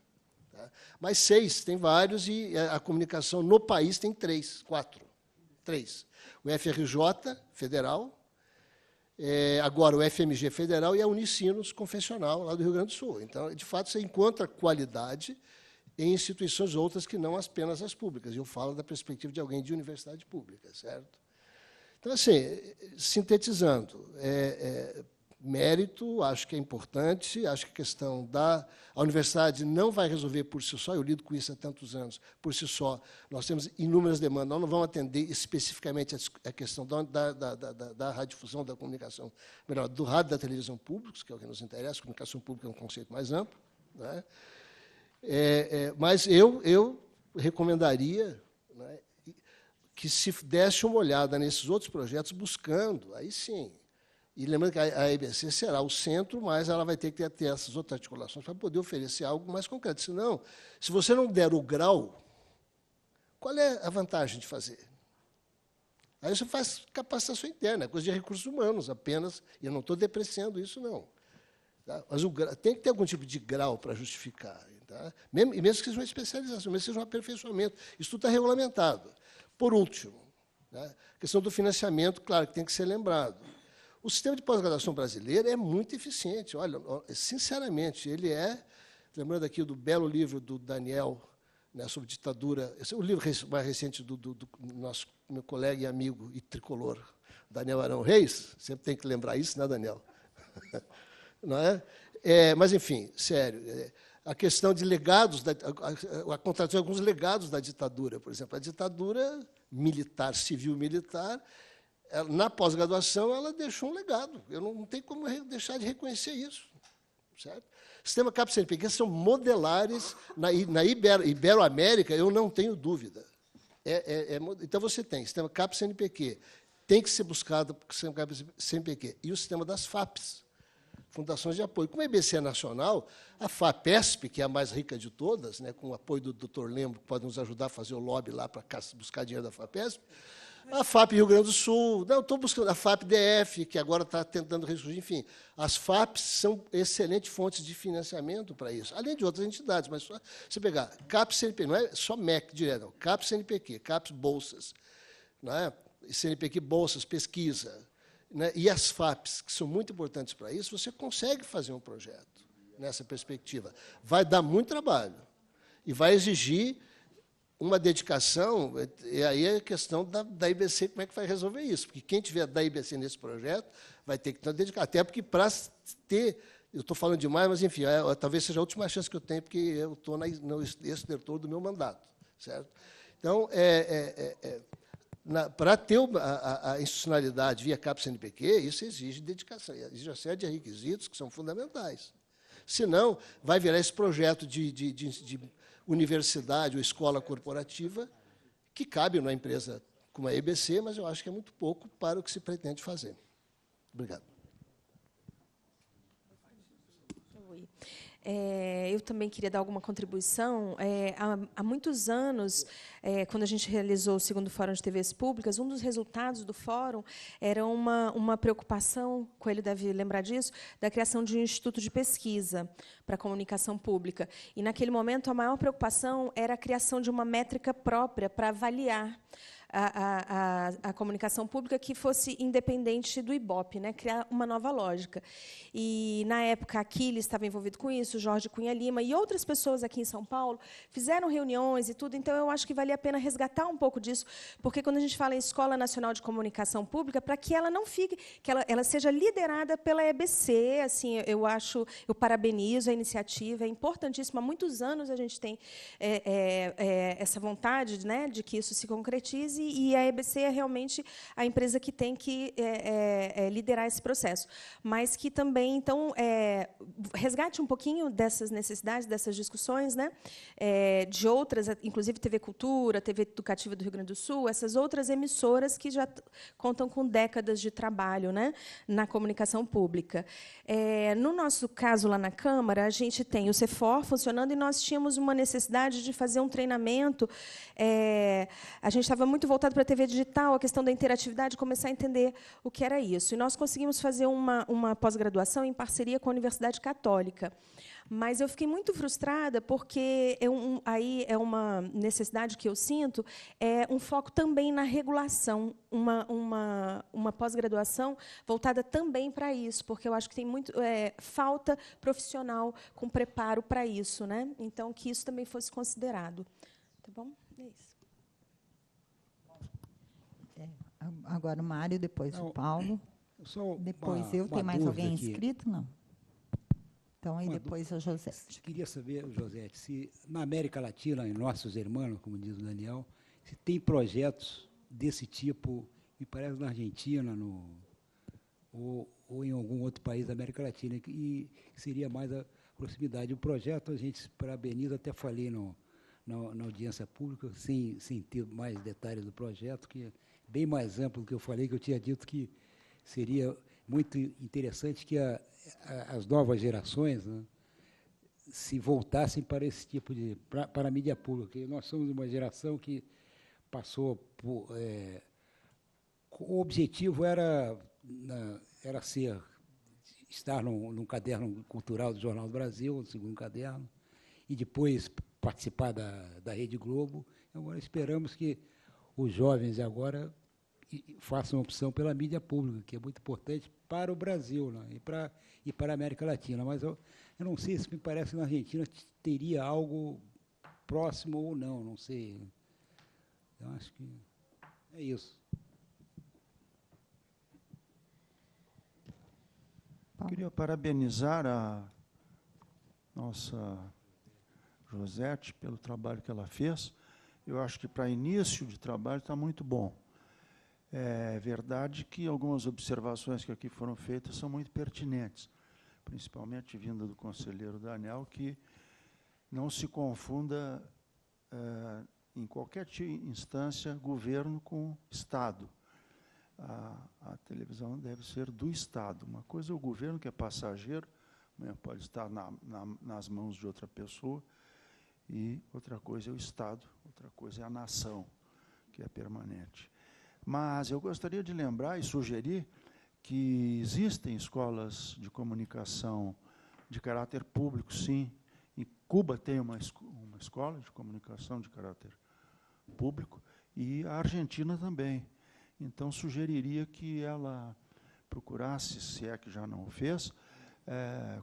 Tá? Mas 6, tem vários, e a comunicação no país tem 4. O FRJ Federal, agora o FMG Federal e a Unicinos Confessional, lá do Rio Grande do Sul. Então, de fato, você encontra qualidade em instituições outras que não apenas as públicas. Eu falo da perspectiva de alguém de universidade pública, certo? Então, assim, sintetizando, mérito, acho que é importante, acho que a questão a universidade não vai resolver por si só, eu lido com isso há tantos anos, por si só, nós temos inúmeras demandas, nós não vamos atender especificamente a questão da radiodifusão, da comunicação, melhor, do rádio e da televisão públicos, que é o que nos interessa, a comunicação pública é um conceito mais amplo, né? Mas eu recomendaria, né, que se desse uma olhada nesses outros projetos, buscando, aí sim. E lembrando que a IBC será o centro, mas ela vai ter que ter essas outras articulações para poder oferecer algo mais concreto. Senão, se você não der o grau, qual é a vantagem de fazer? Aí você faz capacitação interna, é coisa de recursos humanos apenas, e eu não estou depreciando isso, não. Tá? Mas tem que ter algum tipo de grau para justificar. Tá? E mesmo que seja uma especialização, mesmo que seja um aperfeiçoamento, isso tudo está regulamentado. Por último, né, a questão do financiamento, claro, que tem que ser lembrado. O sistema de pós-graduação brasileiro é muito eficiente. Olha, sinceramente, ele lembrando aqui do belo livro do Daniel, né, sobre ditadura, esse é o livro mais recente do nosso meu colega e amigo e tricolor, Daniel Arão Reis, sempre tem que lembrar isso, né, Daniel? Não é? Mas, enfim, sério, a questão de legados, a contratação de alguns legados da ditadura, por exemplo, a ditadura militar, civil-militar, na pós-graduação, ela deixou um legado. Eu não tenho como deixar de reconhecer isso. Certo? O sistema CAPES-CNPq são modelares. Na Iberoamérica, eu não tenho dúvida. Então, você tem sistema CAPES-CNPq, tem que ser buscado o sistema CAPES-CNPq, e o sistema das FAPs, Fundações de Apoio. Como a IBC é nacional, a FAPESP, que é a mais rica de todas, né, com o apoio do Dr. Lembo, que pode nos ajudar a fazer o lobby lá para buscar dinheiro da FAPESP, a FAP Rio Grande do Sul, não, estou buscando a FAP DF, que agora está tentando ressurgir, enfim. As FAPs são excelentes fontes de financiamento para isso, além de outras entidades, mas só você pegar CAPES CNPq, não é só MEC direto, não, CAPES CNPq, CAPES Bolsas, não é? CNPq Bolsas, pesquisa, né? E as FAPs, que são muito importantes para isso, você consegue fazer um projeto nessa perspectiva. Vai dar muito trabalho e vai exigir uma dedicação, e aí é a questão da IBC, como é que vai resolver isso, porque quem tiver da IBC nesse projeto vai ter que estar dedicado, até porque para ter, eu estou falando demais, mas, enfim, talvez seja a última chance que eu tenho, porque eu estou no extertor do meu mandato, certo? Então, para ter a institucionalidade via CAP-CNPq, isso exige dedicação, exige uma série de requisitos que são fundamentais. Senão, vai virar esse projeto de universidade ou escola corporativa que cabe numa empresa como a EBC, mas eu acho que é muito pouco para o que se pretende fazer. Obrigado. Eu também queria dar alguma contribuição. Há muitos anos, quando a gente realizou o segundo Fórum de TVs Públicas, um dos resultados do fórum era uma preocupação, Coelho deve lembrar disso, da criação de um instituto de pesquisa para a comunicação pública. E, naquele momento, a maior preocupação era a criação de uma métrica própria para avaliar a comunicação pública que fosse independente do IBOP, né? Criar uma nova lógica. E, na época, Aquiles estava envolvido com isso, Jorge Cunha Lima e outras pessoas aqui em São Paulo fizeram reuniões e tudo, então eu acho que valia a pena resgatar um pouco disso, porque quando a gente fala em Escola Nacional de Comunicação Pública, para que ela não fique, que ela seja liderada pela EBC, assim, eu parabenizo a iniciativa, é importantíssima, há muitos anos a gente tem essa vontade, né, de que isso se concretize, e a EBC é realmente a empresa que tem que liderar esse processo. Mas que também, então, resgate um pouquinho dessas necessidades, dessas discussões, né, de outras, inclusive TV Cultura, TV Educativa do Rio Grande do Sul, essas outras emissoras que já contam com décadas de trabalho, né, na comunicação pública. No nosso caso, lá na Câmara, a gente tem o CEFOR funcionando e nós tínhamos uma necessidade de fazer um treinamento. A gente estava muito voltado para a TV digital, a questão da interatividade, começar a entender o que era isso. E nós conseguimos fazer uma pós-graduação em parceria com a Universidade Católica. Mas eu fiquei muito frustrada, porque aí é uma necessidade que eu sinto, um foco também na regulação, uma pós-graduação voltada também para isso, porque eu acho que tem muito falta profissional com preparo para isso, né? Então, que isso também fosse considerado. Tá bom? É isso. Agora o Mário, depois o Paulo. Depois eu. Tem mais alguém inscrito? Não. Então, aí depois a Josete. Queria saber, Josete, se na América Latina, em nossos irmãos, como diz o Daniel, se tem projetos desse tipo, me parece na Argentina, ou em algum outro país da América Latina, e seria mais a proximidade. O projeto, a gente parabeniza, até falei na audiência pública, sem ter mais detalhes do projeto, que é bem mais amplo do que eu falei, que eu tinha dito que seria muito interessante que as novas gerações, né, se voltassem para esse tipo para a mídia pública. E nós somos uma geração que passou por... o objetivo era estar num caderno cultural do Jornal do Brasil, no segundo caderno, e depois participar da Rede Globo. Agora esperamos que os jovens agora façam opção pela mídia pública, que é muito importante para o Brasil, né, e para a América Latina. Mas eu não sei se me parece que na Argentina teria algo próximo ou não sei. Eu acho que é isso. Queria parabenizar a nossa Josete pelo trabalho que ela fez. Eu acho que, para início de trabalho, está muito bom. É verdade que algumas observações que aqui foram feitas são muito pertinentes, principalmente vinda do conselheiro Daniel, que não se confunda, em qualquer instância, governo com Estado. A televisão deve ser do Estado. Uma coisa é o governo, que é passageiro, pode estar nas mãos de outra pessoa, e outra coisa é o Estado, outra coisa é a nação, que é permanente. Mas eu gostaria de lembrar e sugerir que existem escolas de comunicação de caráter público, sim. Em Cuba tem uma escola de comunicação de caráter público, e a Argentina também. Então, sugeriria que ela procurasse, se é que já não o fez,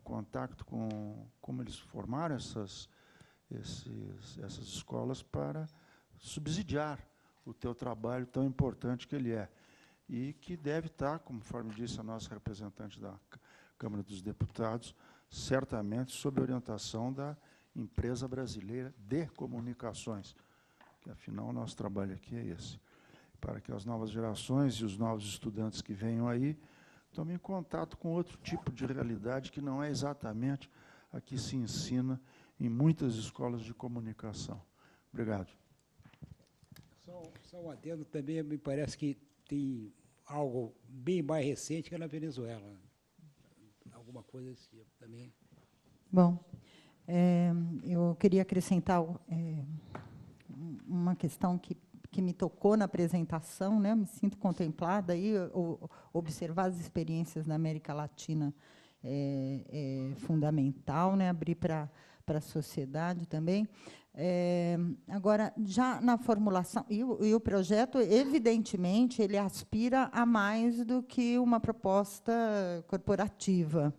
contato com como eles formaram essas escolas para subsidiar o teu trabalho tão importante que ele é. E que deve estar, conforme disse a nossa representante da Câmara dos Deputados, certamente sob a orientação da Empresa Brasileira de Comunicações, que, afinal, o nosso trabalho aqui é esse, para que as novas gerações e os novos estudantes que venham aí tomem contato com outro tipo de realidade que não é exatamente a que se ensina em muitas escolas de comunicação. Obrigado. Só um adendo também, me parece que tem algo bem mais recente que é na Venezuela. Alguma coisa desse tipo também. Bom, eu queria acrescentar uma questão que me tocou na apresentação, né? Me sinto contemplada aí, observar as experiências na América Latina é fundamental, né? Abrir para a sociedade também. Agora, já na formulação, e o projeto, evidentemente, ele aspira a mais do que uma proposta corporativa.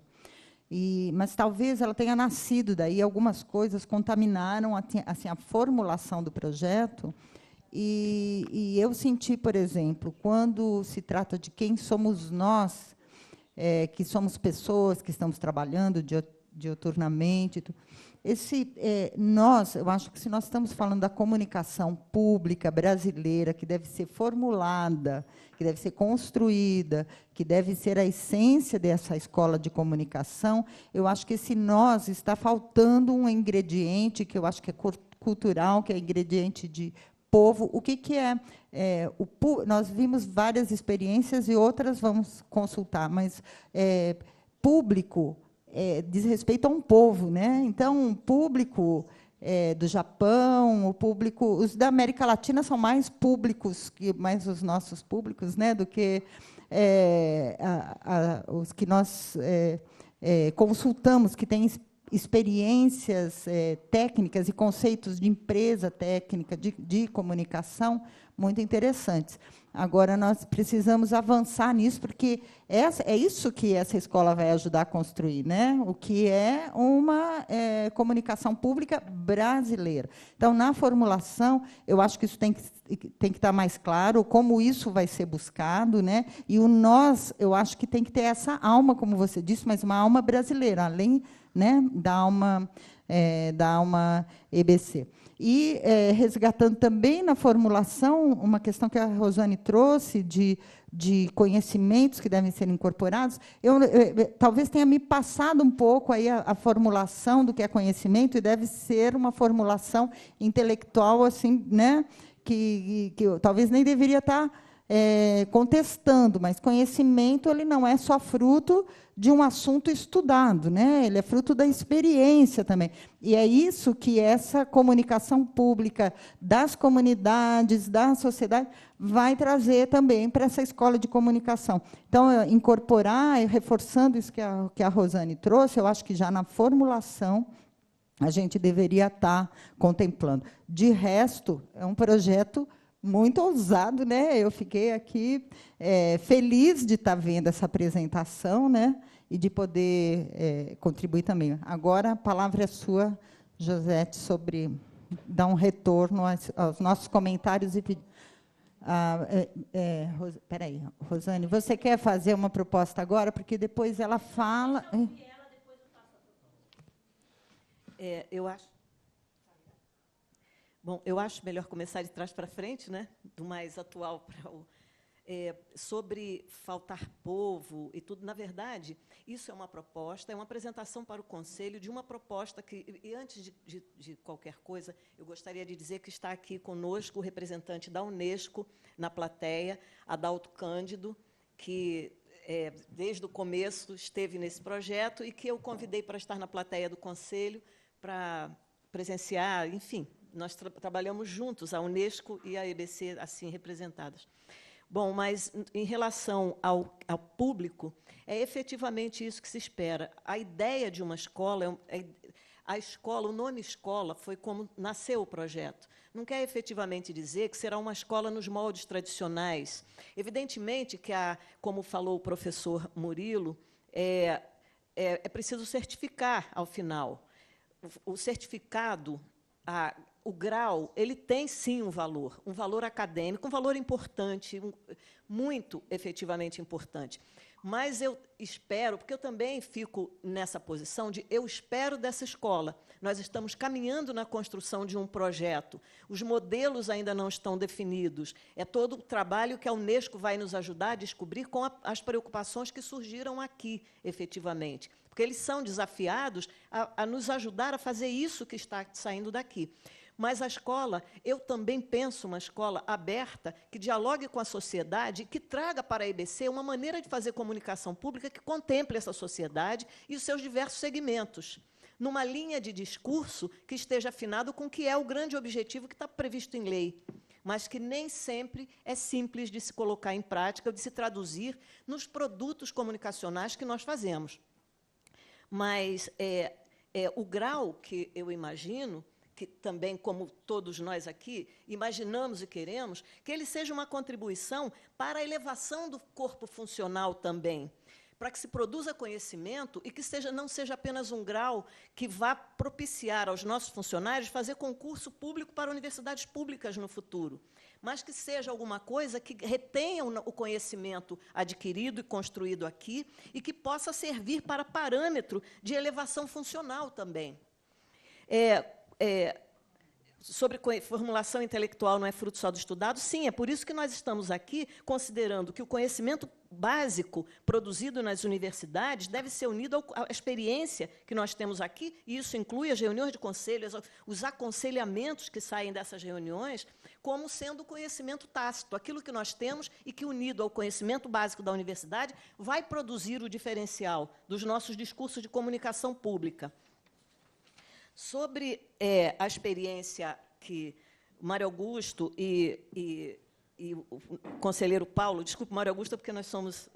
Mas talvez ela tenha nascido daí, algumas coisas contaminaram assim, a formulação do projeto. E eu senti, por exemplo, quando se trata de quem somos nós, que somos pessoas que estamos trabalhando diuturnamente, eu acho que se nós estamos falando da comunicação pública brasileira, que deve ser formulada, que deve ser construída, que deve ser a essência dessa escola de comunicação, eu acho que esse nós está faltando um ingrediente que eu acho que é cultural, que é ingrediente de povo. O que é? Nós vimos várias experiências e outras vamos consultar, mas público diz respeito a um povo, né? Então, um público do Japão, os da América Latina são mais públicos, mais os nossos públicos, né, do que os que nós consultamos, que têm experiências técnicas e conceitos de empresa técnica, de comunicação, muito interessantes. Agora, nós precisamos avançar nisso, porque é isso que essa escola vai ajudar a construir, né? O que é uma comunicação pública brasileira. Então, na formulação, eu acho que isso tem que estar mais claro, como isso vai ser buscado, né? E o nós, eu acho que tem que ter essa alma, como você disse, mas uma alma brasileira, além, né, da alma EBC. E resgatando também na formulação uma questão que a Rosane trouxe de conhecimentos que devem ser incorporados, talvez tenha me passado um pouco aí a formulação do que é conhecimento, e deve ser uma formulação intelectual assim, né, que eu talvez nem deveria estar contestando, mas conhecimento ele não é só fruto de um assunto estudado, né? Ele é fruto da experiência também. E é isso que essa comunicação pública das comunidades, da sociedade, vai trazer também para essa escola de comunicação. Então, incorporar, reforçando isso que a Rosane trouxe, eu acho que já na formulação a gente deveria estar contemplando. De resto, é um projeto muito ousado, né? Eu fiquei aqui feliz de estar vendo essa apresentação, né? E de poder contribuir também. Agora, a palavra é sua, Josete, sobre dar um retorno aos nossos comentários e pedir. Espera aí, Rosane, você quer fazer uma proposta agora? Porque depois ela fala. Eu acho. Bom, eu acho melhor começar de trás para frente, né? Do mais atual para o sobre faltar povo e tudo. Na verdade, isso é uma proposta, é uma apresentação para o Conselho de uma proposta que, e antes de qualquer coisa, eu gostaria de dizer que está aqui conosco o representante da Unesco na plateia, Adalto Cândido, que desde o começo esteve nesse projeto e que eu convidei para estar na plateia do Conselho para presenciar, enfim. Nós trabalhamos juntos, a Unesco e a EBC, assim, representadas. Bom, mas, em relação ao público, é efetivamente isso que se espera. A ideia de uma escola, o nome escola foi como nasceu o projeto. Não quer efetivamente dizer que será uma escola nos moldes tradicionais. Evidentemente que, como falou o professor Murilo, é preciso certificar, ao final. O certificado o grau ele tem, sim, um valor acadêmico, um valor importante, muito efetivamente importante. Mas eu espero, porque eu também fico nessa posição de eu espero dessa escola. Nós estamos caminhando na construção de um projeto. Os modelos ainda não estão definidos. É todo o trabalho que a Unesco vai nos ajudar a descobrir com as preocupações que surgiram aqui, efetivamente. Porque eles são desafiados a nos ajudar a fazer isso que está saindo daqui. Mas a escola, eu também penso uma escola aberta, que dialogue com a sociedade, que traga para a EBC uma maneira de fazer comunicação pública que contemple essa sociedade e os seus diversos segmentos, numa linha de discurso que esteja afinado com o que é o grande objetivo que está previsto em lei, mas que nem sempre é simples de se colocar em prática, de se traduzir nos produtos comunicacionais que nós fazemos. Mas o grau que eu imagino, que também, como todos nós aqui, imaginamos e queremos, que ele seja uma contribuição para a elevação do corpo funcional também, para que se produza conhecimento e que não seja apenas um grau que vá propiciar aos nossos funcionários fazer concurso público para universidades públicas no futuro, mas que seja alguma coisa que retenha o conhecimento adquirido e construído aqui e que possa servir para parâmetro de elevação funcional também. Sobre formulação intelectual não é fruto só do estudado? Sim, é por isso que nós estamos aqui considerando que o conhecimento básico produzido nas universidades deve ser unido à experiência que nós temos aqui, e isso inclui as reuniões de conselho, os aconselhamentos que saem dessas reuniões, como sendo o conhecimento tácito, aquilo que nós temos e que, unido ao conhecimento básico da universidade, vai produzir o diferencial dos nossos discursos de comunicação pública. Sobre a experiência que o Mário Augusto e o conselheiro Paulo, desculpe, Mário Augusto, porque nós somos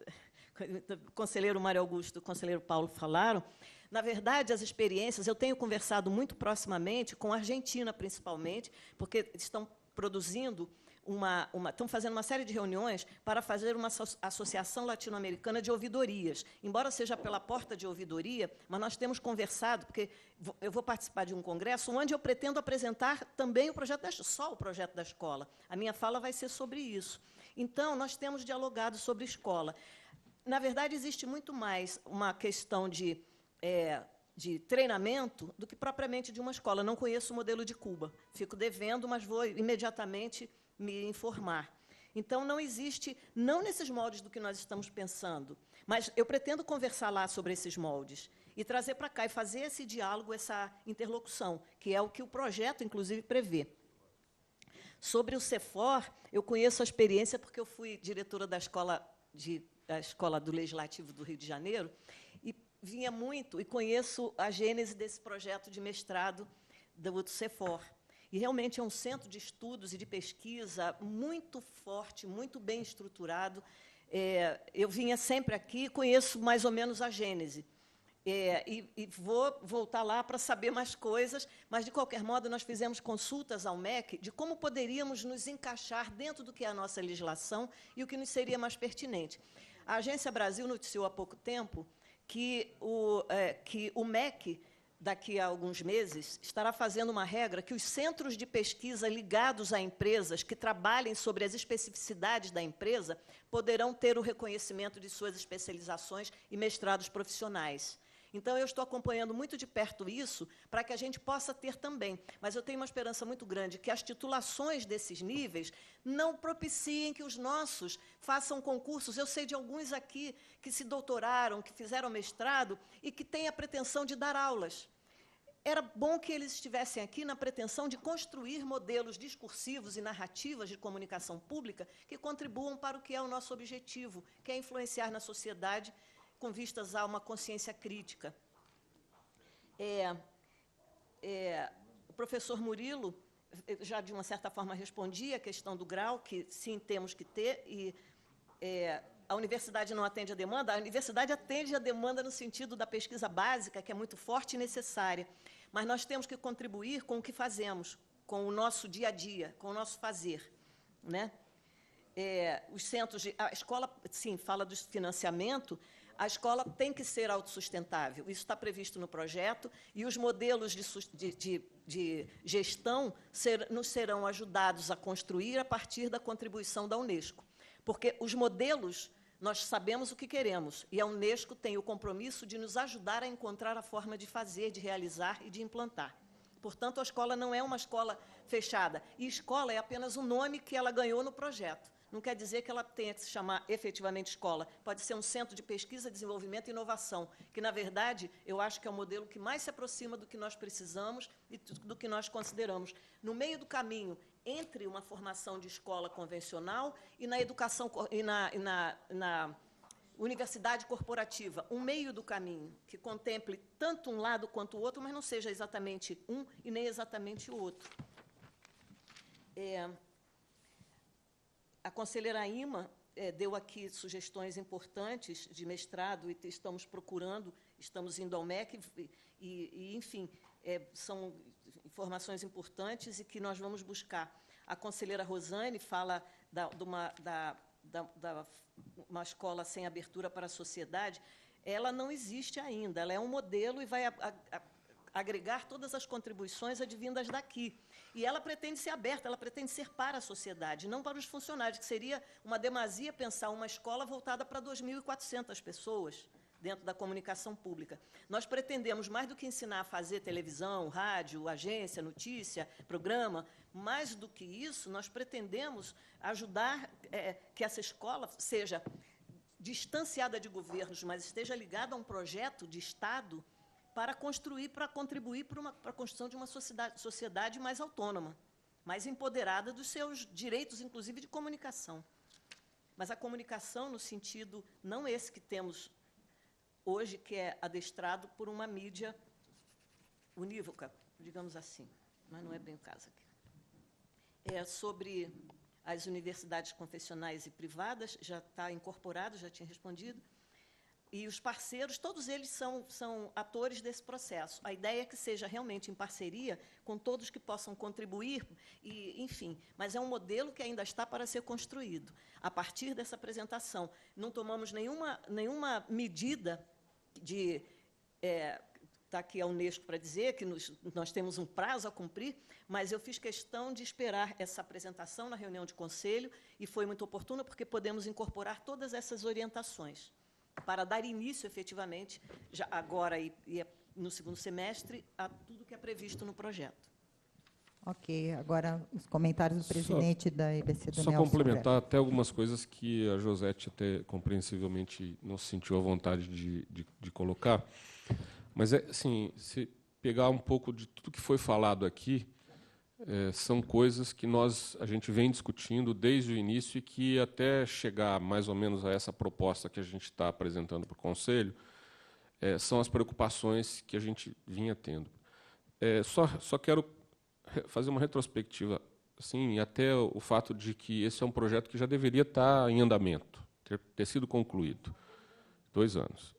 o conselheiro Mário Augusto e o conselheiro Paulo falaram, na verdade, as experiências, eu tenho conversado muito proximamente com a Argentina, principalmente, porque estão produzindo estão fazendo uma série de reuniões para fazer uma associação latino-americana de ouvidorias. Embora seja pela porta de ouvidoria, mas nós temos conversado, porque eu vou participar de um congresso onde eu pretendo apresentar também o projeto só o projeto da escola. A minha fala vai ser sobre isso. Então, nós temos dialogado sobre escola. Na verdade, existe muito mais uma questão de treinamento do que propriamente de uma escola. Não conheço o modelo de Cuba. Fico devendo, mas vou imediatamente me informar. Então, não existe, não nesses moldes do que nós estamos pensando, mas eu pretendo conversar lá sobre esses moldes e trazer para cá e fazer esse diálogo, essa interlocução, que é o que o projeto, inclusive, prevê. Sobre o CEFOR, eu conheço a experiência porque eu fui diretora da escola do Legislativo do Rio de Janeiro e vinha muito, e conheço a gênese desse projeto de mestrado do CEFOR. E realmente é um centro de estudos e de pesquisa muito forte, muito bem estruturado. Eu vinha sempre aqui e conheço mais ou menos a gênese. E vou voltar lá para saber mais coisas, mas, de qualquer modo, nós fizemos consultas ao MEC de como poderíamos nos encaixar dentro do que é a nossa legislação e o que nos seria mais pertinente. A Agência Brasil noticiou há pouco tempo que o MEC, daqui a alguns meses, estará fazendo uma regra que os centros de pesquisa ligados a empresas que trabalhem sobre as especificidades da empresa poderão ter o reconhecimento de suas especializações e mestrados profissionais. Então, eu estou acompanhando muito de perto isso, para que a gente possa ter também. Mas eu tenho uma esperança muito grande que as titulações desses níveis não propiciem que os nossos façam concursos. Eu sei de alguns aqui que se doutoraram, que fizeram mestrado e que têm a pretensão de dar aulas. Era bom que eles estivessem aqui na pretensão de construir modelos discursivos e narrativas de comunicação pública que contribuam para o que é o nosso objetivo, que é influenciar na sociedade com vistas a uma consciência crítica. O professor Murilo já, de uma certa forma, respondia a questão do grau, que, sim, temos que ter, e a universidade não atende a demanda. A universidade atende a demanda no sentido da pesquisa básica, que é muito forte e necessária, mas nós temos que contribuir com o que fazemos, com o nosso dia a dia, com o nosso fazer, né? Os centros a escola, sim, fala do financiamento. a escola tem que ser autossustentável. Isso está previsto no projeto, e os modelos de gestão nos serão ajudados a construir a partir da contribuição da Unesco. Porque os modelos, nós sabemos o que queremos, e a Unesco tem o compromisso de nos ajudar a encontrar a forma de fazer, de realizar e de implantar. Portanto, a escola não é uma escola fechada, e escola é apenas um nome que ela ganhou no projeto. Não quer dizer que ela tenha que se chamar efetivamente escola. Pode ser um centro de pesquisa, desenvolvimento e inovação, que, na verdade, eu acho que é o modelo que mais se aproxima do que nós precisamos e do que nós consideramos. No meio do caminho, entre uma formação de escola convencional e na educação e na universidade corporativa, um meio do caminho que contemple tanto um lado quanto o outro, mas não seja exatamente um e nem exatamente o outro. A conselheira Ima deu aqui sugestões importantes de mestrado, e estamos procurando, estamos indo ao MEC, enfim, são informações importantes e que nós vamos buscar. A conselheira Rosane fala de uma escola sem abertura para a sociedade. Ela não existe ainda, ela é um modelo e vai agregar todas as contribuições advindas daqui. E ela pretende ser aberta, ela pretende ser para a sociedade, não para os funcionários, que seria uma demasia pensar uma escola voltada para 2.400 pessoas dentro da comunicação pública. Nós pretendemos, mais do que ensinar a fazer televisão, rádio, agência, notícia, programa, mais do que isso, nós pretendemos ajudar que essa escola seja distanciada de governos, mas esteja ligada a um projeto de Estado para contribuir para a construção de uma sociedade mais autônoma, mais empoderada dos seus direitos, inclusive de comunicação. Mas a comunicação no sentido, não esse que temos hoje, que é adestrado por uma mídia unívoca, digamos assim, mas não é bem o caso aqui. Sobre as universidades confessionais e privadas, já está incorporado, já tinha respondido. E os parceiros, todos eles são atores desse processo. A ideia é que seja realmente em parceria com todos que possam contribuir, enfim, mas é um modelo que ainda está para ser construído. A partir dessa apresentação, não tomamos nenhuma medida de... Está aqui a Unesco para dizer que nós temos um prazo a cumprir, mas eu fiz questão de esperar essa apresentação na reunião de conselho, e foi muito oportuna, porque podemos incorporar todas essas orientações para dar início, efetivamente, já agora e no segundo semestre, a tudo que é previsto no projeto. Ok. Agora, os comentários do presidente da EBC, Daniel. Só complementar até algumas coisas que a Josete até compreensivelmente não se sentiu à vontade de colocar. Mas, assim, se pegar um pouco de tudo que foi falado aqui, são coisas que a gente vem discutindo desde o início, e que, até chegar mais ou menos a essa proposta que a gente está apresentando para o Conselho, são as preocupações que a gente vinha tendo. Só quero fazer uma retrospectiva, assim, até o fato de que esse é um projeto que já deveria estar em andamento, ter sido concluído, 2 anos.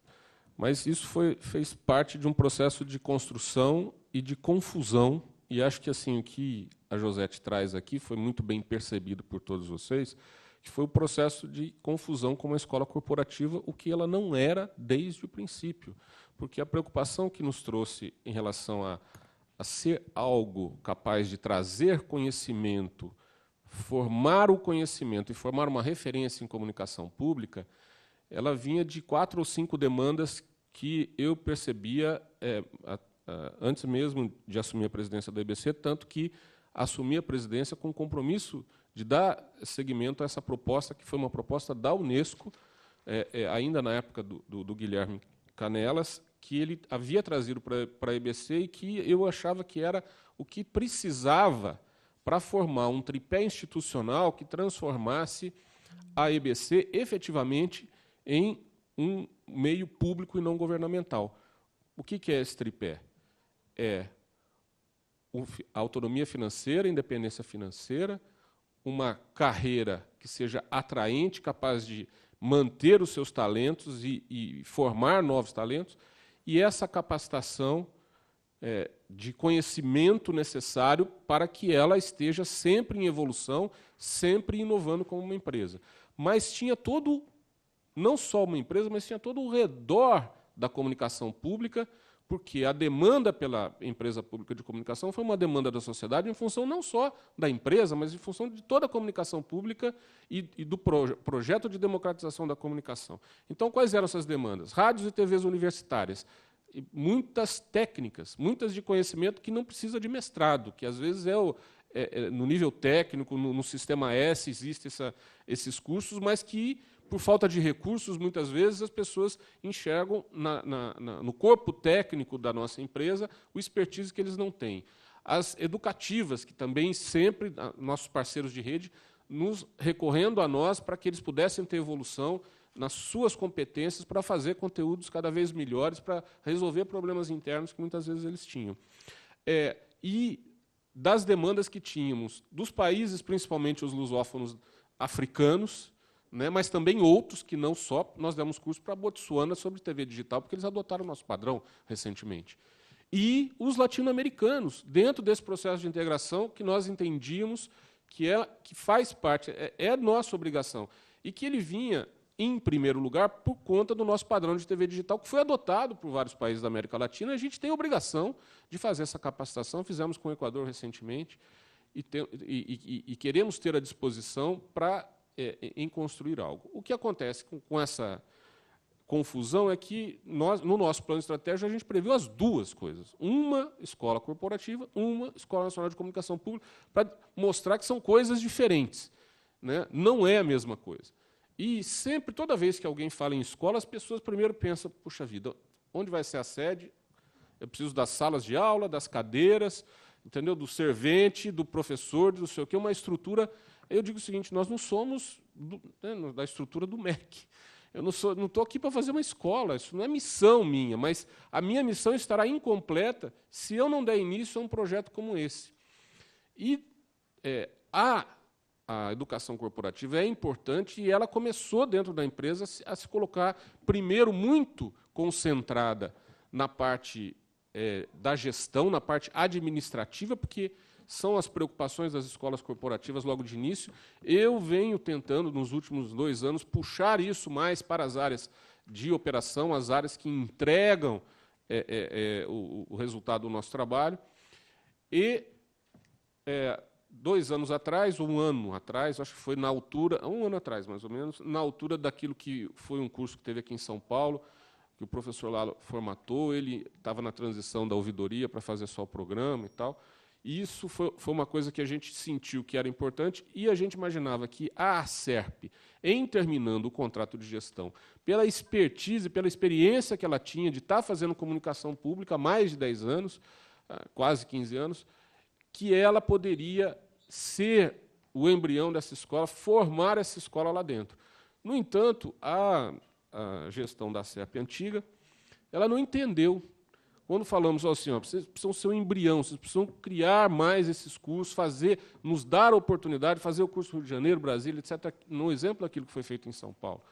Mas isso fez parte de um processo de construção e de confusão, e acho que, assim, o que a Josete traz aqui foi muito bem percebido por todos vocês, que foi o processo de confusão com uma escola corporativa, o que ela não era desde o princípio, porque a preocupação que nos trouxe em relação a ser algo capaz de trazer conhecimento, formar o conhecimento e formar uma referência em comunicação pública, ela vinha de 4 ou 5 demandas que eu percebia antes mesmo de assumir a presidência da EBC, tanto que assumi a presidência com o compromisso de dar seguimento a essa proposta, que foi uma proposta da Unesco, ainda na época do Guilherme Canelas, que ele havia trazido para a EBC e que eu achava que era o que precisava para formar um tripé institucional que transformasse a EBC efetivamente em um meio público e não governamental. O que é esse tripé? A autonomia financeira, a independência financeira, uma carreira que seja atraente, capaz de manter os seus talentos e formar novos talentos, e essa capacitação de conhecimento necessário para que ela esteja sempre em evolução, sempre inovando como uma empresa. Mas tinha todo não só uma empresa, mas tinha todo o redor da comunicação pública, porque a demanda pela empresa pública de comunicação foi uma demanda da sociedade em função não só da empresa, mas em função de toda a comunicação pública e do projeto de democratização da comunicação. Então, quais eram essas demandas? Rádios e TVs universitárias. E muitas técnicas, muitas de conhecimento que não precisa de mestrado, que às vezes no nível técnico, no sistema S, existem esses cursos, mas que, por falta de recursos, muitas vezes as pessoas enxergam no corpo técnico da nossa empresa o expertise que eles não têm. As educativas, que também sempre, nossos parceiros de rede, nos recorrendo a nós para que eles pudessem ter evolução nas suas competências para fazer conteúdos cada vez melhores, para resolver problemas internos que muitas vezes eles tinham. E das demandas que tínhamos dos países, principalmente os lusófonos africanos, né, mas também outros que não só. Nós demos curso para Botsuana sobre TV digital, porque eles adotaram o nosso padrão recentemente. E os latino-americanos, dentro desse processo de integração que nós entendíamos que faz parte, é nossa obrigação, e que ele vinha, em primeiro lugar, por conta do nosso padrão de TV digital, que foi adotado por vários países da América Latina. A gente tem a obrigação de fazer essa capacitação, fizemos com o Equador recentemente, e queremos ter a disposição para em construir algo. O que acontece com essa confusão é que no nosso plano estratégico, a gente previu as duas coisas. Uma escola corporativa, uma escola nacional de comunicação pública, para mostrar que são coisas diferentes, né? Não é a mesma coisa. E sempre, toda vez que alguém fala em escola, as pessoas primeiro pensam, puxa vida, onde vai ser a sede? Eu preciso das salas de aula, das cadeiras, entendeu? Do servente, do professor, do não sei o quê, uma estrutura. Eu digo o seguinte, nós não somos da estrutura do MEC. Eu não estou aqui para fazer uma escola, isso não é missão minha, mas a minha missão estará incompleta se eu não der início a um projeto como esse. E a educação corporativa é importante e ela começou dentro da empresa a se colocar, primeiro, muito concentrada na parte da gestão, na parte administrativa, porque são as preocupações das escolas corporativas logo de início. Eu venho tentando, nos últimos 2 anos, puxar isso mais para as áreas de operação, as áreas que entregam o resultado do nosso trabalho. E 2 anos atrás, 1 ano atrás, acho que foi na altura, 1 ano atrás, mais ou menos, na altura daquilo que foi um curso que teve aqui em São Paulo, que o professor lá formatou, ele estava na transição da ouvidoria para fazer só o programa e tal. E isso foi uma coisa que a gente sentiu que era importante e a gente imaginava que a ACERP, em terminando o contrato de gestão, pela expertise, pela experiência que ela tinha de estar fazendo comunicação pública há mais de 10 anos, quase 15 anos, que ela poderia ser o embrião dessa escola, formar essa escola lá dentro. No entanto, a gestão da ACERP antiga, ela não entendeu. Quando falamos assim, vocês precisam ser um embrião, vocês precisam criar mais esses cursos, nos dar a oportunidade de fazer o curso Rio de Janeiro, Brasília, etc., no exemplo daquilo que foi feito em São Paulo.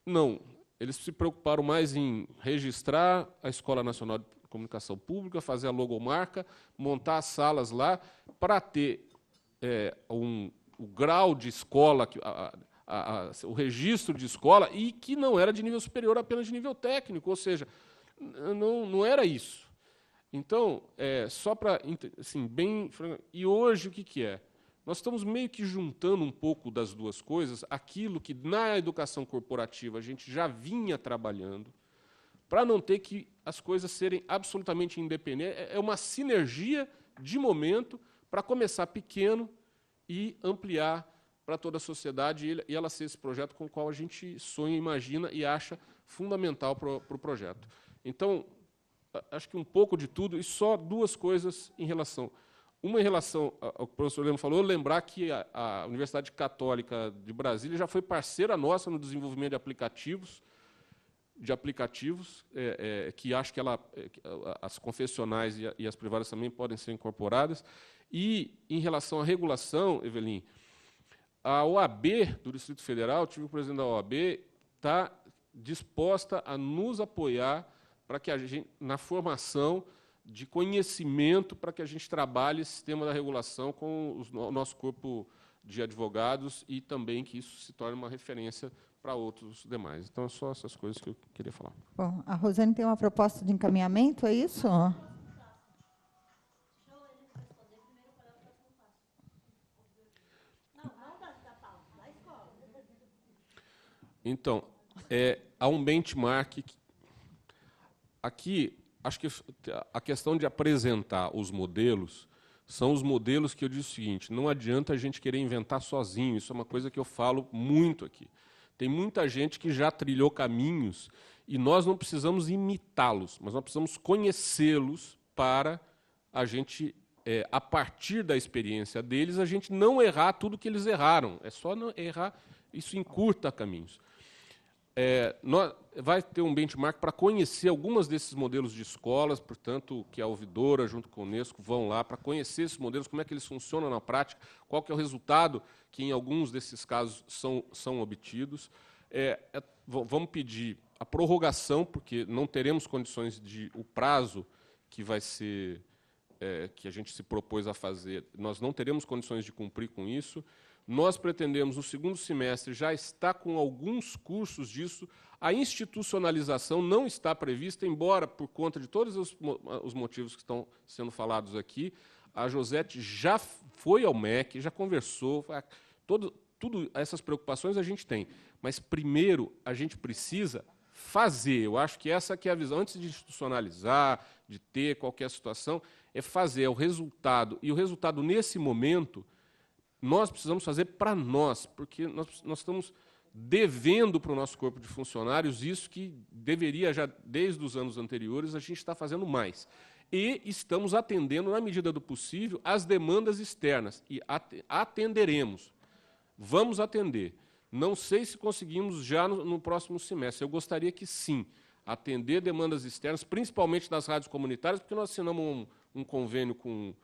Não, eles se preocuparam mais em registrar a Escola Nacional de Comunicação Pública, fazer a logomarca, montar as salas lá, para ter o grau de escola, o registro de escola, e que não era de nível superior, apenas de nível técnico, ou seja, não era isso. Então, só para, assim, bem... E hoje, o que é? Nós estamos meio que juntando um pouco das duas coisas, aquilo que, na educação corporativa, a gente já vinha trabalhando, para não ter que as coisas serem absolutamente independentes. É uma sinergia de momento para começar pequeno e ampliar para toda a sociedade e ela ser esse projeto com o qual a gente sonha, imagina e acha fundamental para o projeto. Então, acho que um pouco de tudo, e só 2 coisas em relação. Uma em relação ao que o professor Lemos falou, lembrar que a Universidade Católica de Brasília já foi parceira nossa no desenvolvimento de aplicativos, que acho que as confessionais e as privadas também podem ser incorporadas. E, em relação à regulação, Evelyn, a OAB do Distrito Federal, o presidente da OAB está disposta a nos apoiar para que a gente, na formação de conhecimento, para que a gente trabalhe esse sistema da regulação com o nosso corpo de advogados e também que isso se torne uma referência para outros demais. Então, é só essas coisas que eu queria falar. Bom, a Rosane tem uma proposta de encaminhamento, é isso? Então, há um benchmark. Aqui, acho que a questão de apresentar os modelos são os modelos que eu disse o seguinte: não adianta a gente querer inventar sozinho, isso é uma coisa que eu falo muito aqui. Tem muita gente que já trilhou caminhos e nós não precisamos imitá-los, mas nós precisamos conhecê-los para a gente, a partir da experiência deles, a gente não errar tudo que eles erraram. É só não errar, isso encurta caminhos. Vai ter um benchmark para conhecer algumas desses modelos de escolas, portanto, que a ouvidora, junto com a Unesco, vão lá para conhecer esses modelos, como é que eles funcionam na prática, qual que é o resultado que, em alguns desses casos, são obtidos. Vamos pedir a prorrogação, porque não teremos condições de... O prazo que vai ser... que a gente se propôs a fazer, nós não teremos condições de cumprir com isso. Nós pretendemos, no segundo semestre, já estar com alguns cursos disso. A institucionalização não está prevista, embora, por conta de todos os motivos que estão sendo falados aqui, a Josete já foi ao MEC, já conversou, tudo essas preocupações a gente tem. Mas, primeiro, a gente precisa fazer. Eu acho que essa que é a visão. Antes de institucionalizar, de ter qualquer situação, é fazer, é o resultado. E o resultado, nesse momento... Nós precisamos fazer para nós, porque nós estamos devendo para o nosso corpo de funcionários isso que deveria, já desde os anos anteriores, a gente está fazendo mais. E estamos atendendo, na medida do possível, as demandas externas. E atenderemos. Vamos atender. Não sei se conseguimos já no próximo semestre. Eu gostaria que sim, atender demandas externas, principalmente das rádios comunitárias, porque nós assinamos um convênio com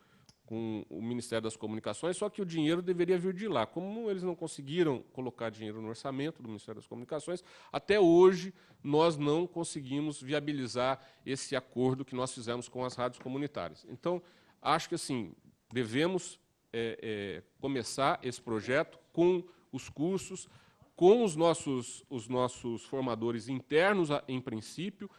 o Ministério das Comunicações, só que o dinheiro deveria vir de lá. Como eles não conseguiram colocar dinheiro no orçamento do Ministério das Comunicações, até hoje nós não conseguimos viabilizar esse acordo que nós fizemos com as rádios comunitárias. Então, acho que assim, devemos começar esse projeto com os cursos, com os nossos formadores internos, em princípio,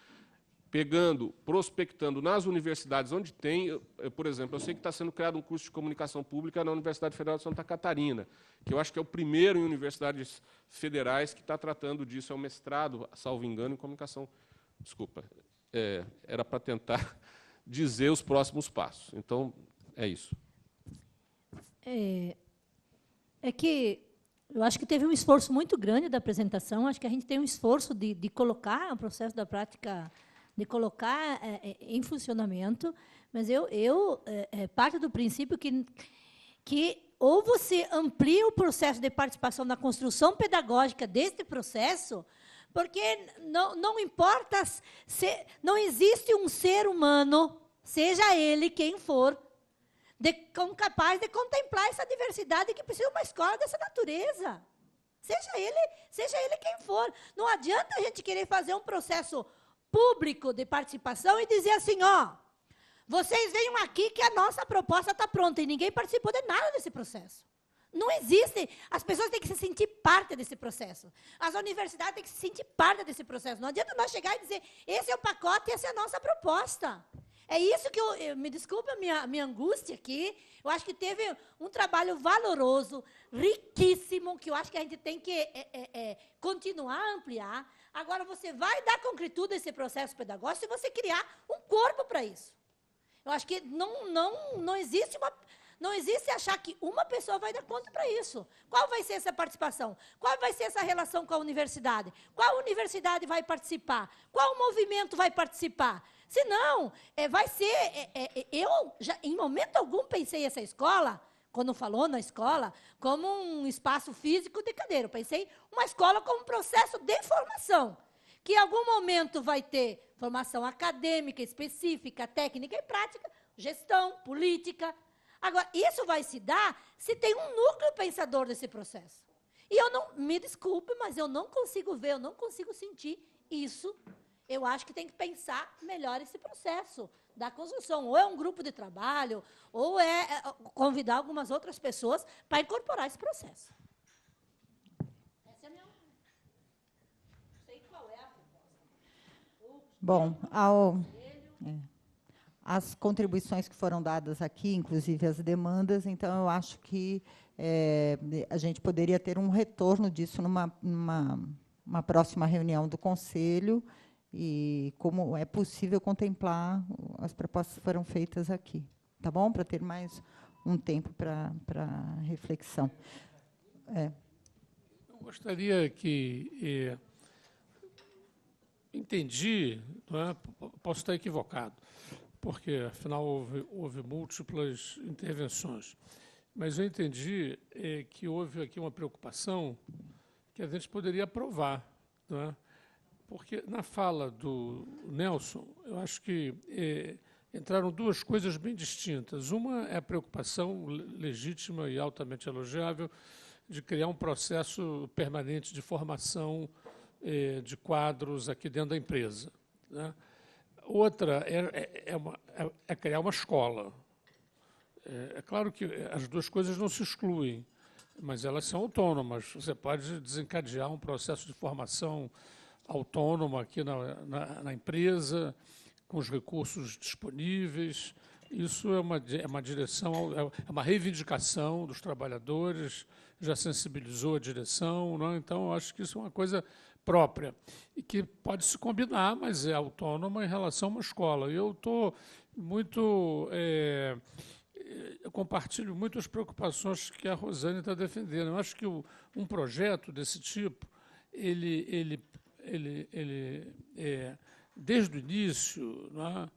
prospectando nas universidades onde tem, por exemplo, eu sei que está sendo criado um curso de comunicação pública na Universidade Federal de Santa Catarina, que eu acho que é o primeiro em universidades federais que está tratando disso, é o mestrado, salvo engano, em comunicação. Desculpa, era para tentar dizer os próximos passos. Então, é isso. É que eu acho que teve um esforço muito grande da apresentação, acho que a gente tem um esforço de colocar o processo da prática, de colocar em funcionamento, mas eu parto do princípio que ou você amplia o processo de participação na construção pedagógica deste processo, porque não importa, não existe um ser humano, seja ele quem for, capaz de contemplar essa diversidade que precisa de uma escola dessa natureza. Seja ele quem for. Não adianta a gente querer fazer um processo público de participação e dizer assim, vocês venham aqui que a nossa proposta está pronta, e ninguém participou de nada desse processo. Não existe. As pessoas têm que se sentir parte desse processo. As universidades têm que se sentir parte desse processo. Não adianta nós chegar e dizer, esse é o pacote, essa é a nossa proposta. É isso que me desculpe a minha angústia aqui, eu acho que teve um trabalho valoroso, riquíssimo, que eu acho que a gente tem que continuar a ampliar. Agora, você vai dar concretude a esse processo pedagógico se você criar um corpo para isso. Eu acho que não existe achar que uma pessoa vai dar conta para isso. Qual vai ser essa participação? Qual vai ser essa relação com a universidade? Qual universidade vai participar? Qual movimento vai participar? Se não, vai ser... eu, já, em momento algum, pensei essa escola, quando falou na escola, como um espaço físico de cadeira. Eu pensei uma escola como um processo de formação, que em algum momento vai ter formação acadêmica, específica, técnica e prática, gestão, política. Agora, isso vai se dar se tem um núcleo pensador desse processo. E eu não, me desculpe, mas eu não consigo ver, eu não consigo sentir isso. Eu acho que tem que pensar melhor esse processo da construção. Ou é um grupo de trabalho, ou é convidar algumas outras pessoas para incorporar esse processo. Essa é a minha... Bom, as contribuições que foram dadas aqui, inclusive as demandas, então eu acho que a gente poderia ter um retorno disso numa próxima reunião do Conselho, e como é possível contemplar as propostas que foram feitas aqui. Tá bom? Para ter mais um tempo para reflexão. Eu gostaria que... entendi, não é? Posso estar equivocado, porque, afinal, houve múltiplas intervenções. Mas eu entendi que houve aqui uma preocupação que a gente poderia aprovar, não é? Porque, na fala do Nelson, eu acho que entraram duas coisas bem distintas. Uma é a preocupação legítima e altamente elogiável de criar um processo permanente de formação de quadros aqui dentro da empresa, né? Outra é criar uma escola. É claro que as duas coisas não se excluem, mas elas são autônomas. Você pode desencadear um processo de formação autônoma aqui na empresa, com os recursos disponíveis. Isso é uma direção, é uma reivindicação dos trabalhadores, já sensibilizou a direção, não é? Então, eu acho que isso é uma coisa própria, e que pode se combinar, mas é autônoma em relação a uma escola. E eu estou muito... eu compartilho muito as preocupações que a Rosane está defendendo. Eu acho que um projeto desse tipo, desde o início, não é?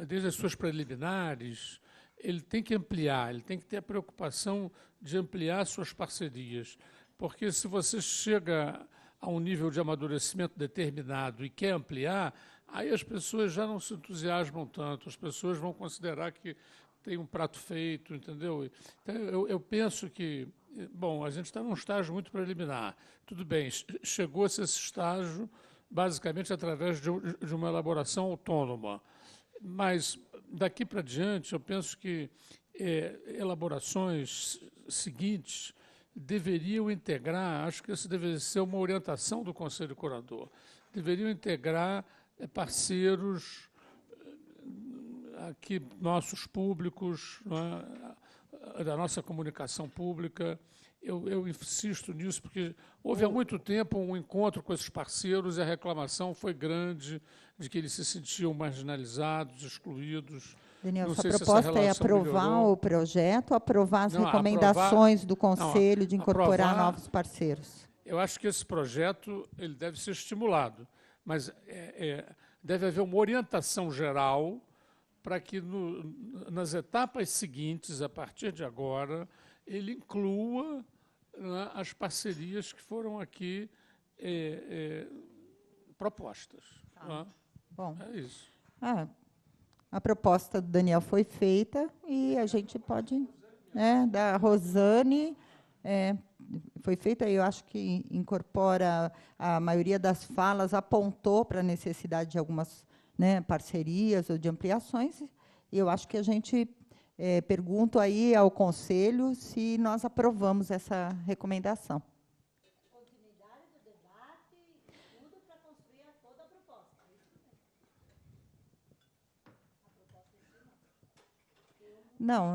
Desde as suas preliminares, ele tem que ampliar, ele tem que ter a preocupação de ampliar suas parcerias, porque se você chega a um nível de amadurecimento determinado e quer ampliar, aí as pessoas já não se entusiasmam tanto, as pessoas vão considerar que tem um prato feito, entendeu? Então, eu penso que, bom, a gente está num estágio muito preliminar. Tudo bem, chegou-se a esse estágio basicamente através de uma elaboração autônoma. Mas, daqui para diante, eu penso que elaborações seguintes deveriam integrar, acho que isso deveria ser uma orientação do Conselho Curador, deveriam integrar parceiros aqui, nossos públicos, da nossa comunicação pública. Eu insisto nisso, porque houve há muito tempo um encontro com esses parceiros e a reclamação foi grande de que eles se sentiam marginalizados, excluídos. Daniel, sua proposta é aprovar o projeto ou aprovar as recomendações do Conselho de incorporar novos parceiros? Eu acho que esse projeto ele deve ser estimulado, mas deve haver uma orientação geral para que, nas etapas seguintes, a partir de agora, ele inclua, né, as parcerias que foram aqui propostas. Tá. Né? Bom, é isso. A proposta do Daniel foi feita e a gente pode... da Rosane foi feita, eu acho que incorpora a maioria das falas, apontou para a necessidade de algumas, né, parcerias ou de ampliações, e eu acho que a gente pergunta aí ao Conselho se nós aprovamos essa recomendação. Continuidade do debate e tudo para construir toda a proposta.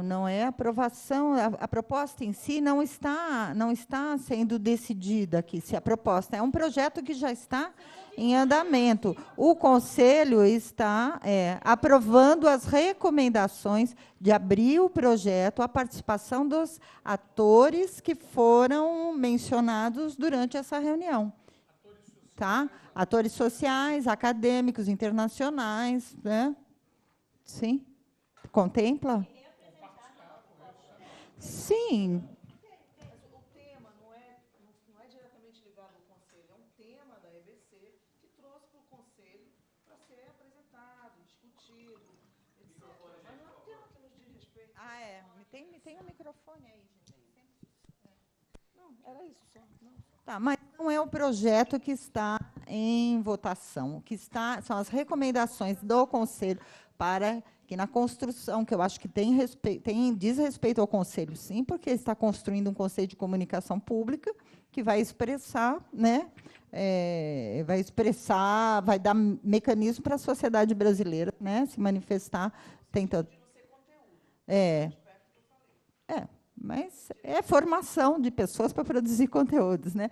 Não é aprovação. A proposta em si não está sendo decidida aqui. Se a proposta é um projeto que já está em andamento, o Conselho está aprovando as recomendações de abrir o projeto à participação dos atores que foram mencionados durante essa reunião. Tá? Atores sociais, acadêmicos, internacionais, né? Sim. Contempla? Sim. O tema não é diretamente ligado ao Conselho, é um tema da EBC que trouxe para o Conselho para ser apresentado, discutido, etc. Mas não é um tema que nos diz respeito. Tem um microfone aí, gente. Não, era isso só. Não. Tá, mas não é o projeto que está em votação. O que são as recomendações do Conselho para que na construção, que eu acho que diz respeito ao Conselho, sim, porque está construindo um Conselho de Comunicação Pública, que vai expressar, né? Vai dar mecanismo para a sociedade brasileira, né? Se manifestar. Mas é formação de pessoas para produzir conteúdos, né?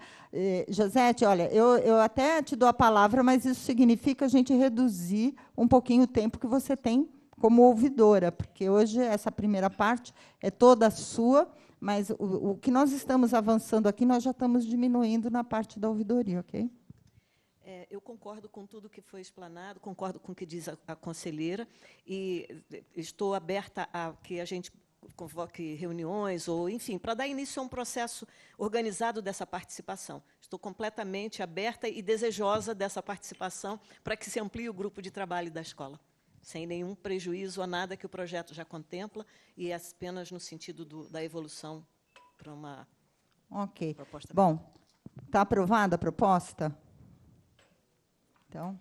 Josete, olha, eu até te dou a palavra, mas isso significa a gente reduzir um pouquinho o tempo que você tem como ouvidora, porque hoje essa primeira parte é toda sua, mas o que nós estamos avançando aqui, nós já estamos diminuindo na parte da ouvidoria, ok? Eu concordo com tudo que foi explanado, concordo com o que diz a conselheira, e estou aberta a que a gente convoque reuniões, ou, enfim, para dar início a um processo organizado dessa participação. Estou completamente aberta e desejosa dessa participação para que se amplie o grupo de trabalho da escola, sem nenhum prejuízo a nada que o projeto já contempla, e apenas no sentido da evolução para uma proposta. Bom, está aprovada a proposta? Então...